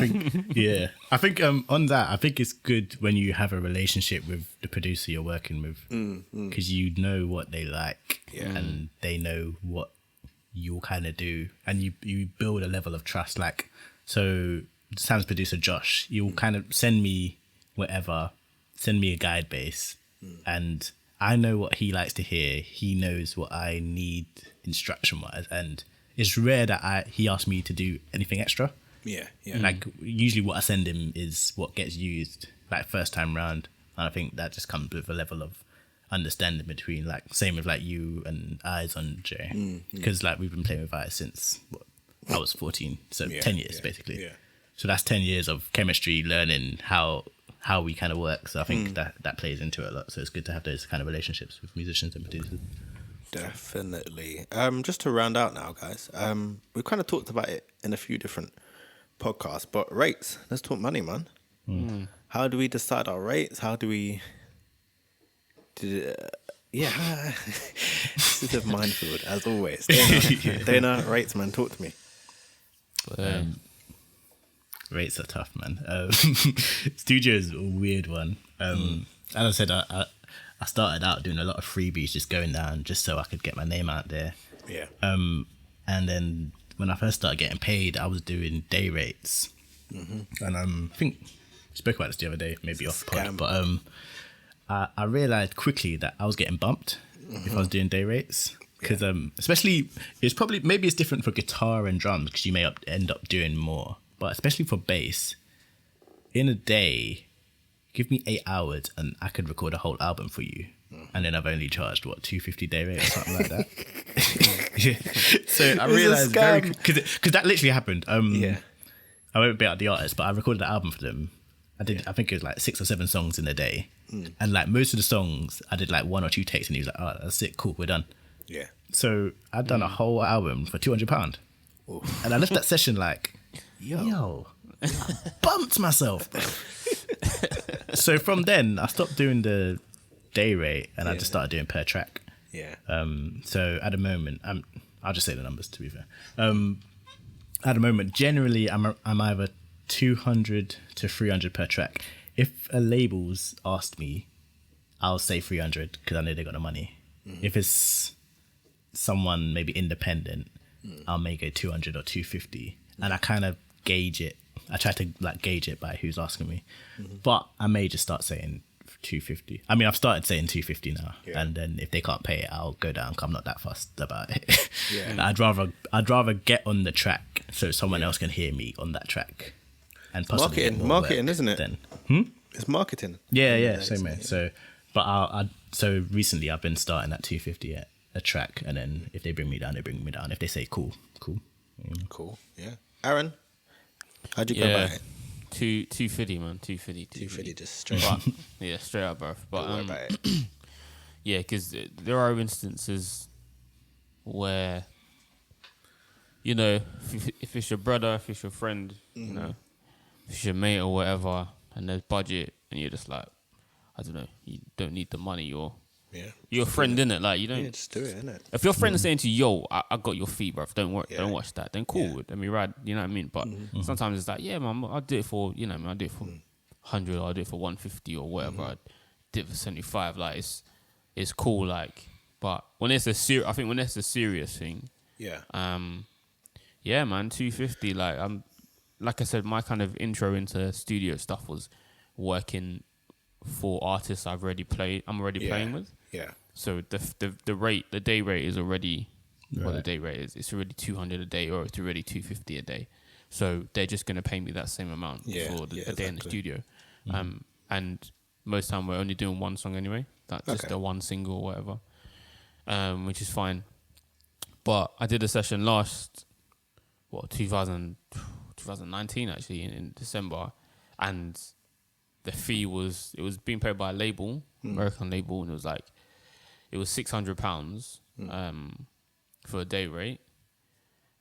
think on that, I think it's good when you have a relationship with the producer you're working with, because you know what they like, and they know what you'll kind of do, and you build a level of trust. Like, so Sam's producer Josh, you'll kind of send me whatever, send me a guide bass, and I know what he likes to hear. He knows what I need instruction wise, and it's rare that he asks me to do anything extra. Yeah. Like, usually what I send him is what gets used, like, first time round. And I think that just comes with a level of understanding between, like, same with, like, you and Eyes on Jay. Because, like, we've been playing with Eyes since I was 14. So 10 years, basically. Yeah. So that's 10 years of chemistry, learning how we kind of work. So I think that plays into it a lot. So it's good to have those kind of relationships with musicians and producers. Definitely. Just to round out now, guys. We've kind of talked about it in a few different podcasts, but rates. Let's talk money, man. How do we decide our rates? How do we? This is a minefield as always. Dana, rates, man. Talk to me. Rates are tough, man. Studio is a weird one. As I said, I started out doing a lot of freebies, just going down just so I could get my name out there. Yeah. And then when I first started getting paid, I was doing day rates. And I think we spoke about this the other day, maybe off pod, but I realized quickly that I was getting bumped if I was doing day rates. Because especially, maybe it's different for guitar and drums because you may end up doing more. But especially for bass, in a day, give me 8 hours and I could record a whole album for you. And then I've only charged, $250 day rate or something like that. So I realized because that literally happened. I won't be out the artist, but I recorded an album for them. I think it was like 6 or 7 songs in a day. And like most of the songs, I did like 1 or 2 takes and he was like, oh, that's it, cool, we're done. Yeah. So I'd done a whole album for £200. And I left that session like, yo, I bumped myself. So from then I stopped doing the day rate and I just started doing per track. Yeah. So at the moment, I'll just say the numbers to be fair. At the moment, generally I'm either 200 to 300 per track. If a label's asked me, I'll say 300 because I know they got the money. If it's someone maybe independent, I may go 200 or 250, and I kind of gauge it. I try to like gauge it by who's asking me, but I may just start saying 250. I mean, I've started saying 250 now, and then if they can't pay it, I'll go down. 'Cause I'm not that fussed about it. I'd rather get on the track so someone else can hear me on that track, and possibly marketing, isn't it? Then it's marketing. Yeah, same way. So, but so recently I've been starting at 250 at a track, and then if they bring me down, they bring me down. If they say cool. Cool. Yeah. Aaron, how'd you go about it? 250, man. 250, just straight up. Yeah, straight up, bro. But yeah, because there are instances where, you know, if it's your brother, if it's your friend, you know, if it's your mate or whatever, and there's budget, and you're just like, I don't know, you don't need the money, you're a friend, innit? Like, you don't. Yeah, just do it, innit? If your friend's saying to you, yo, I got your fee, bruv, don't worry, don't watch that, then cool, let me ride, you know what I mean? But sometimes it's like, yeah, man, I'll do it for, you know, man, I'll do it for 100, or I'll do it for 150 or whatever, I'll do it for 75, like, it's cool, like, but when it's I think when it's a serious thing, yeah, man, 250, like I said, my kind of intro into studio stuff was working for artists I'm already playing with. Yeah. So the rate, the day rate is already what the day rate is. It's already 200 a day, or it's already 250 a day. So they're just gonna pay me that same amount for a day in the studio. And most time we're only doing one song anyway. That's just a one single or whatever. Which is fine. But I did a session 2019 actually in December, and the fee was being paid by a label, American label, and it was £600 for a day rate.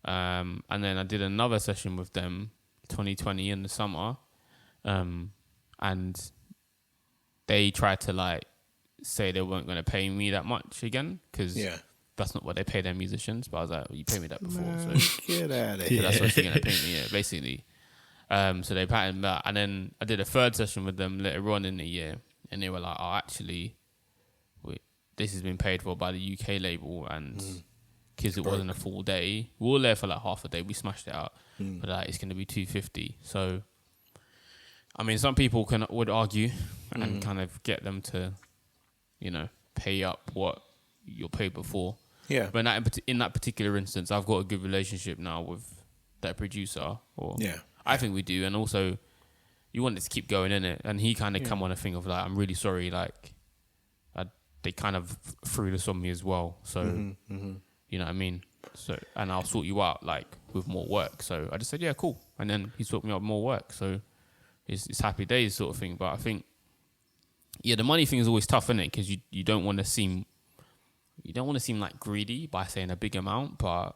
And then I did another session with them 2020 in the summer, and they tried to say they weren't going to pay me that much again because that's not what they pay their musicians. But I was like, well, you paid me that before, so Get out of so here. that's what you're gonna pay me, yeah, basically. So they patterned that, and then I did a third session with them later on in the year, and they were like, "Oh, actually, this has been paid for by the UK label, and because it wasn't a full day, we were there for like half a day. We smashed it out, but it's going to be $250." So, I mean, some people would argue and kind of get them to, pay up what you're paid before. Yeah. But in that particular instance, I've got a good relationship now with that producer. I think we do, and also you want it to keep going in it. And he kind of come on a thing of like, I'm really sorry, like they kind of threw this on me as well. So you know what I mean. So and I'll sort you out like with more work. So I just said, yeah, cool. And then he sorted me out more work. So it's happy days sort of thing. But I think the money thing is always tough, isn't it? Because you don't want to seem like greedy by saying a big amount, but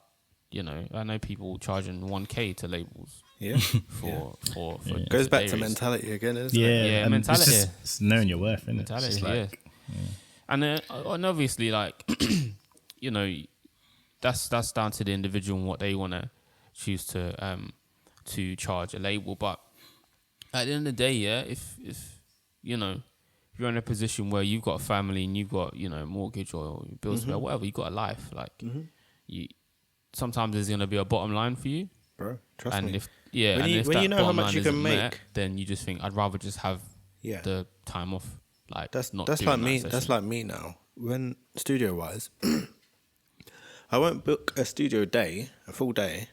I know people charging 1K to labels. Yeah. For Goes back to mentality again, isn't it? Yeah, mentality. It's knowing your worth, isn't it? Mentality, Like, And obviously, like, that's down to the individual and what they want to choose to charge a label. But at the end of the day, if you're in a position where you've got a family and you've got mortgage or bills, whatever, you've got a life. Like, sometimes there's gonna be a bottom line for you, bro. Trust and me. if when you know how much you can make, met, then you just think I'd rather just have the time off. Like that's not like doing me. that That's session. like me now. When studio wise, I won't book a studio day, a full day,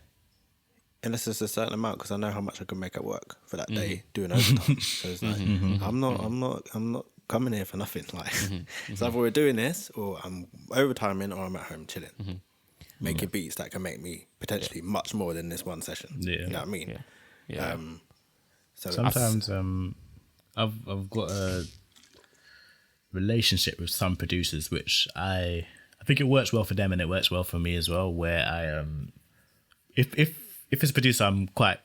unless it's a certain amount because I know how much I can make at work for that day doing overtime. So it's like I'm not coming here for nothing. Like it's either we're doing this or I'm overtiming or I'm at home chilling, making beats that can make me potentially much more than this one session. Yeah. You know what I mean? Yeah. So sometimes I've got a relationship with some producers which I think it works well for them and it works well for me as well, where I if it's a producer I'm quite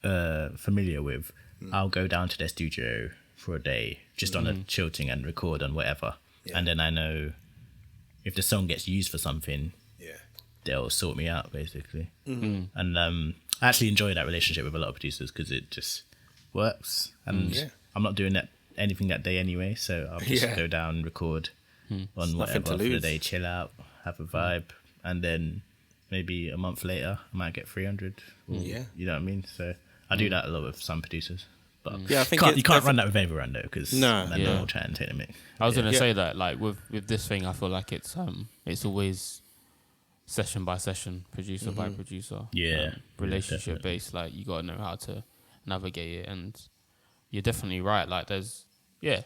familiar with, I'll go down to their studio for a day just on a chill thing and record on whatever, and then I know if the song gets used for something, they'll sort me out basically. And I actually enjoy that relationship with a lot of producers because it just works, and I'm not doing anything that day anyway, so I'll just go down, record on whatever for the day, chill out, have a vibe, and then maybe a month later I might get 300. You know what I mean? So I do that a lot with some producers, but I think you can't run that with everyone though, because then they'll try and take the mic. I was gonna say that, like with this thing, I feel like it's always session by session, producer by producer, relationship based. Like you gotta know how to navigate it, and you're definitely right. Like there's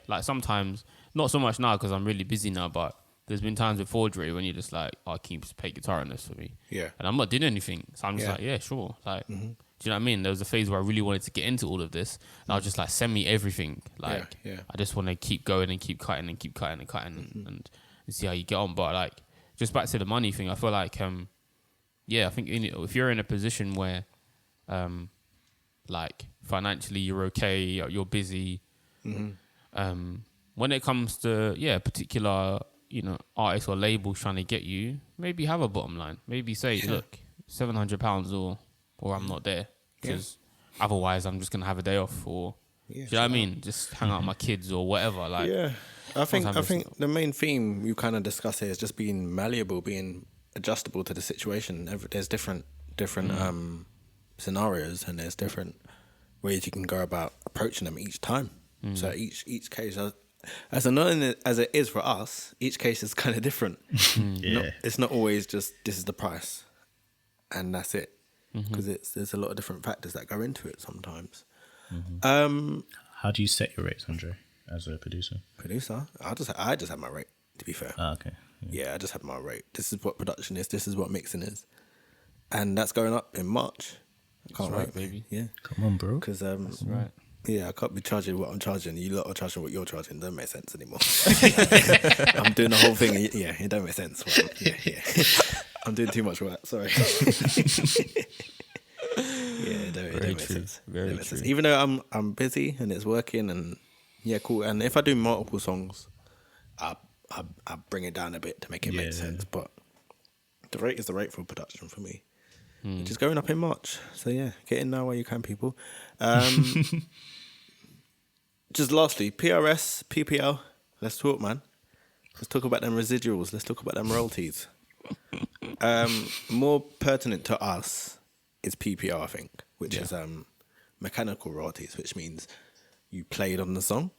like sometimes not so much now because I'm really busy now, but there's been times before Dre when you're just like, oh, can you just play guitar on this for me? Yeah. And I'm not doing anything, so I'm just like, yeah, sure. Like, do you know what I mean? There was a phase where I really wanted to get into all of this, and I was just like, send me everything. Like, I just want to keep going and keep cutting and keep cutting and cutting and see how you get on. But like, just back to the money thing, I feel like, I think if you're in a position where, like financially you're okay, you're busy, when it comes to particular artists or labels trying to get you, maybe have a bottom line. Maybe say, look, £700 or I'm not there, because otherwise I'm just gonna have a day off, or do you know what I mean? Just hang out with my kids or whatever. Like, I think the main theme you kind of discuss here is just being malleable, being adjustable to the situation. There's different scenarios, and there's different ways you can go about approaching them each time. So each case, as annoying as it is for us, each case is kind of different. It's not always just this is the price and that's it, because there's a lot of different factors that go into it sometimes. How do you set your rates, Andre, as a producer? I just have my rate, to be fair. Okay. I just have my rate. This is what production is. This is what mixing is, and that's going up in March. I can't wait, baby. Yeah, come on, bro. Because that's right. Yeah, I can't be charging what I'm charging. You lot are charging what you're charging. It doesn't make sense anymore. I'm doing the whole thing. Yeah, it don't make sense. I'm doing too much work. Sorry. It don't make sense. Very true. Sense. Even though I'm busy and it's working, and cool. And if I do multiple songs, I bring it down a bit to make it make sense. But The rate is the rate for production for me. Which is going up in March. So yeah, get in now while you can, people. Just lastly, PRS, PPL. Let's talk, man. Let's talk about them residuals. Let's talk about them royalties. More pertinent to us is PPL, I think, which is mechanical royalties, which means you played on the song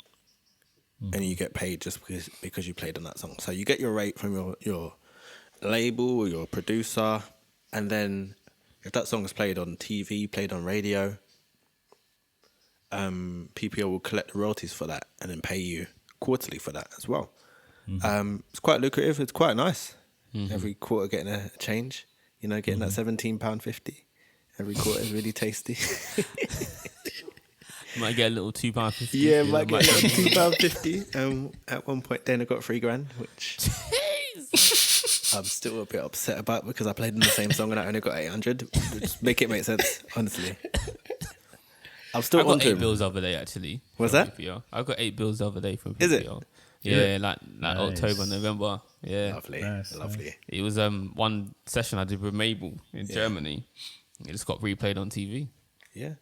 and you get paid just because you played on that song. So you get your rate from your label or your producer, and then if that song is played on TV, played on radio, PPL will collect the royalties for that and then pay you quarterly for that as well. It's quite lucrative. It's quite nice. Every quarter getting a change, getting that £17.50 every quarter is really tasty. Might get a little £2.50. Yeah, might get a little £2.50. At one point, Dana got $3,000, which I'm still a bit upset about because I played in the same song and I only got 800. Just make it make sense, honestly. I'm still I on got to 8 him. bills the other day, actually. What's that? PPL. I got 8 bills the other day from PPL. Is it? Yeah, like Nice. October, November. Yeah. Lovely, Nice, lovely. It was one session I did with Mabel in Germany. It just got replayed on TV. Yeah.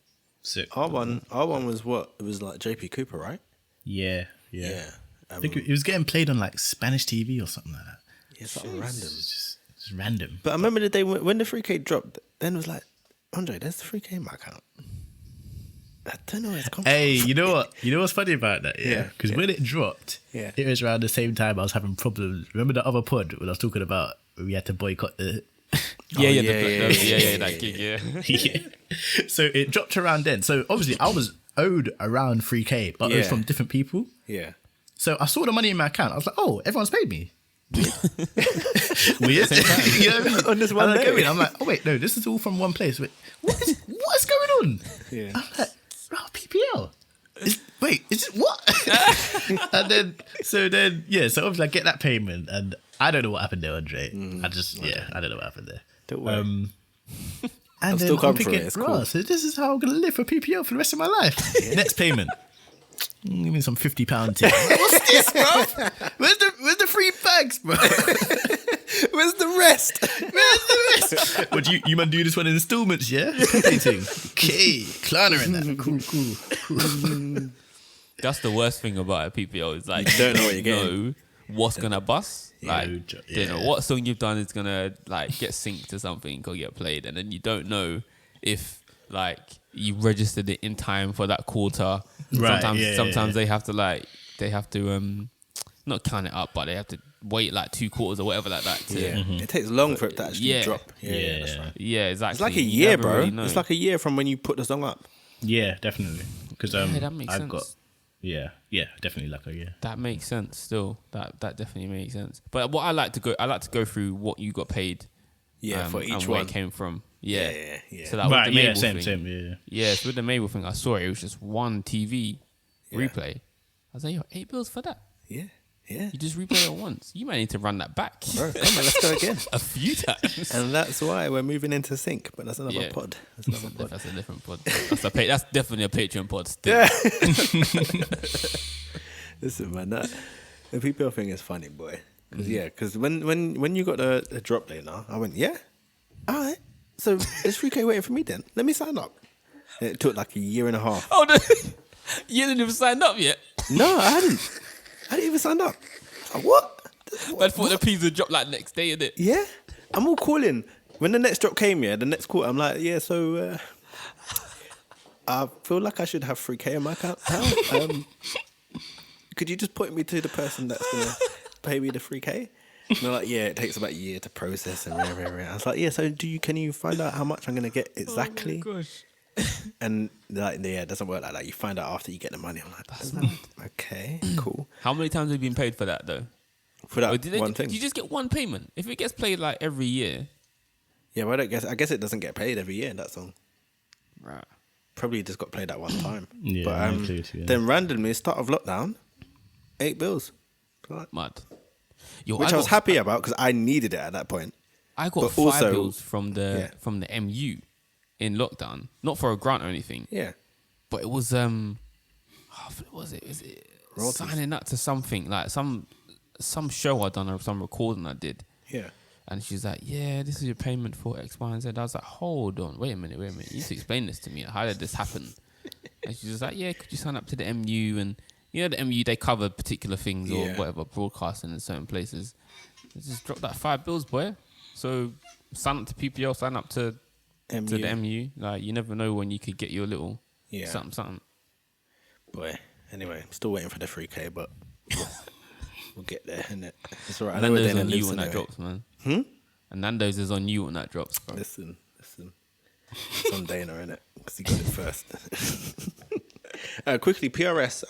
Sick. Our one was what? It was like JP Cooper, right? Yeah. I I think it was getting played on like Spanish TV or something like that. Yeah, something random. It's just random. But I remember the day when the 3K dropped, then it was like, Andre, there's the 3K in my account. I don't know where it's come from. Hey, you know what? You know what's funny about that? Yeah. Because when it dropped, Yeah. it was around the same time I was having problems. Remember the other pod when I was talking about we had to boycott the. That gig, yeah. Yeah. So it dropped around then. So obviously I was owed around 3K, but it was Yeah. from different people. Yeah. So I saw the money in my account. I was like, oh, everyone's paid me. Weird. You know what I mean? On this one And I go day. in, I'm like, oh wait, no, this is all from one place. Wait, what is going on? Yeah. I'm like, oh, PPL. Is it what? And then, so obviously I get that payment, and I don't know what happened there, Andre. I don't know what happened there. Don't worry. And I'm then still I'm coming from thinking, it. It's cool. so this is how I'm gonna live for PPL for the rest of my life. Next payment. Give me some £50 tip. What's this, bro? Where's the free bags, bro? Where's the rest? What you man do this one in installments, yeah? Painting. Okay, Klarna in that. Cool. That's the worst thing about a PPL is like You don't know what you're getting. know what's gonna bust. Like Yeah. you know what song you've done is gonna like get synced to something or get played, and then you don't know if like you registered it in time for that quarter. Right, Sometimes they have to not count it up, but they have to wait like 2 quarters or whatever like that. To, It takes long for it to actually drop. Yeah, that's right. Yeah, exactly. It's like a You year, never bro. really know. It's like a year from when you put the song up. Yeah, definitely. Because that makes I've sense. got definitely like a year. That makes sense. Still, that definitely makes sense. But what I like to go through what you got paid. Yeah, for and each where one. it came from. Yeah. Yeah. So that Right, was the yeah, Mabel thing. same, yeah. Yeah, so with the Mabel thing, I saw it. It was just one TV Yeah. replay. I was like, yo, 8 bills for that. Yeah. You just replay it once. You might need to run that back Bro, come on, let's go again. a few times. And that's why we're moving into sync, but that's another pod. That's another pod. That's a different pod. That's definitely a Patreon pod still. Listen, man, the PPL thing is funny, boy. Because when you got the drop there now, I went, yeah, all right. So there's 3K waiting for me then. Let me sign up. And it took like a year and a half. Oh, no. You didn't even sign up yet. No, I hadn't. I didn't even sign up. I was like, what? But I thought the P's would drop like next day, innit? Yeah. I'm all calling. When the next drop came, the next quarter, I'm like, yeah, so I feel like I should have 3K in my account now. Could you just point me to the person that's going to pay me the 3K? And they're like, yeah, it takes about a year to process and rah. I was like, yeah, so can you find out how much I'm going to get exactly? Oh my gosh. And like, yeah, it doesn't work like that. You find out after you get the money. I'm like, That's mad. okay, cool. How many times have you been paid for that, though? For that Or did one thing. you just get one payment? If it gets played like every year. Yeah, well, I guess it doesn't get paid every year in that song. Right. Probably just got played at one time. Yeah, but me too, yeah. then randomly, start of lockdown, 8 bills. Mad. Yo, Which I was happy about because I needed it at that point. I got but 5 also- bills from the MU in lockdown. Not for a grant or anything. Yeah. But it was what was it? Is it Royalties. signing up to something like some show I done or some recording I did? Yeah. And she's like, yeah, this is your payment for X, Y, and Z. I was like, hold on, wait a minute. You need to explain this to me. How did this happen? And she's just like, yeah, could you sign up to the MU? And you know, the MU, they cover particular things or whatever, broadcasting in certain places. Just drop that $5, boy. So sign up to PPL, sign up to the MU. Like, you never know when you could get your little something. Boy, anyway, I'm still waiting for the 3K, but we'll get there, innit? It's all right. Nando's on you when that drops, man. And Nando's is on you when that drops, bro. Listen. It's on Dana, innit? Because he got it first. Quickly, PRS,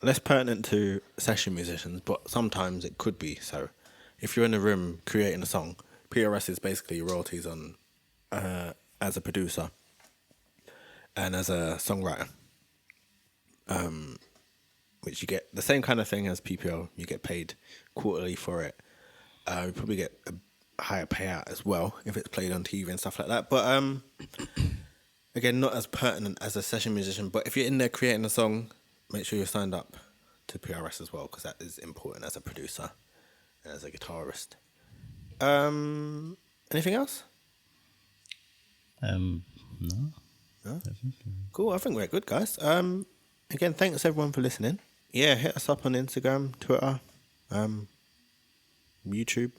less pertinent to session musicians, but sometimes it could be. So if you're in a room creating a song, PRS is basically royalties on as a producer and as a songwriter. Which you get the same kind of thing as PPL. You get paid quarterly for it. You probably get a higher payout as well if it's played on TV and stuff like that. But again, not as pertinent as a session musician. But if you're in there creating a song, make sure you're signed up to PRS as well, because that is important as a producer and as a guitarist. Anything else? No. Cool. I think we're good, guys. Again, thanks everyone for listening. Yeah, hit us up on Instagram, Twitter, YouTube.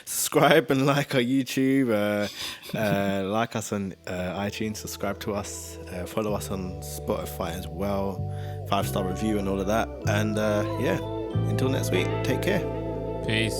Subscribe and like our YouTube. Like us on iTunes. Subscribe to us. Follow us on Spotify as well. 5-star review and all of that. And until next week, take care. Peace.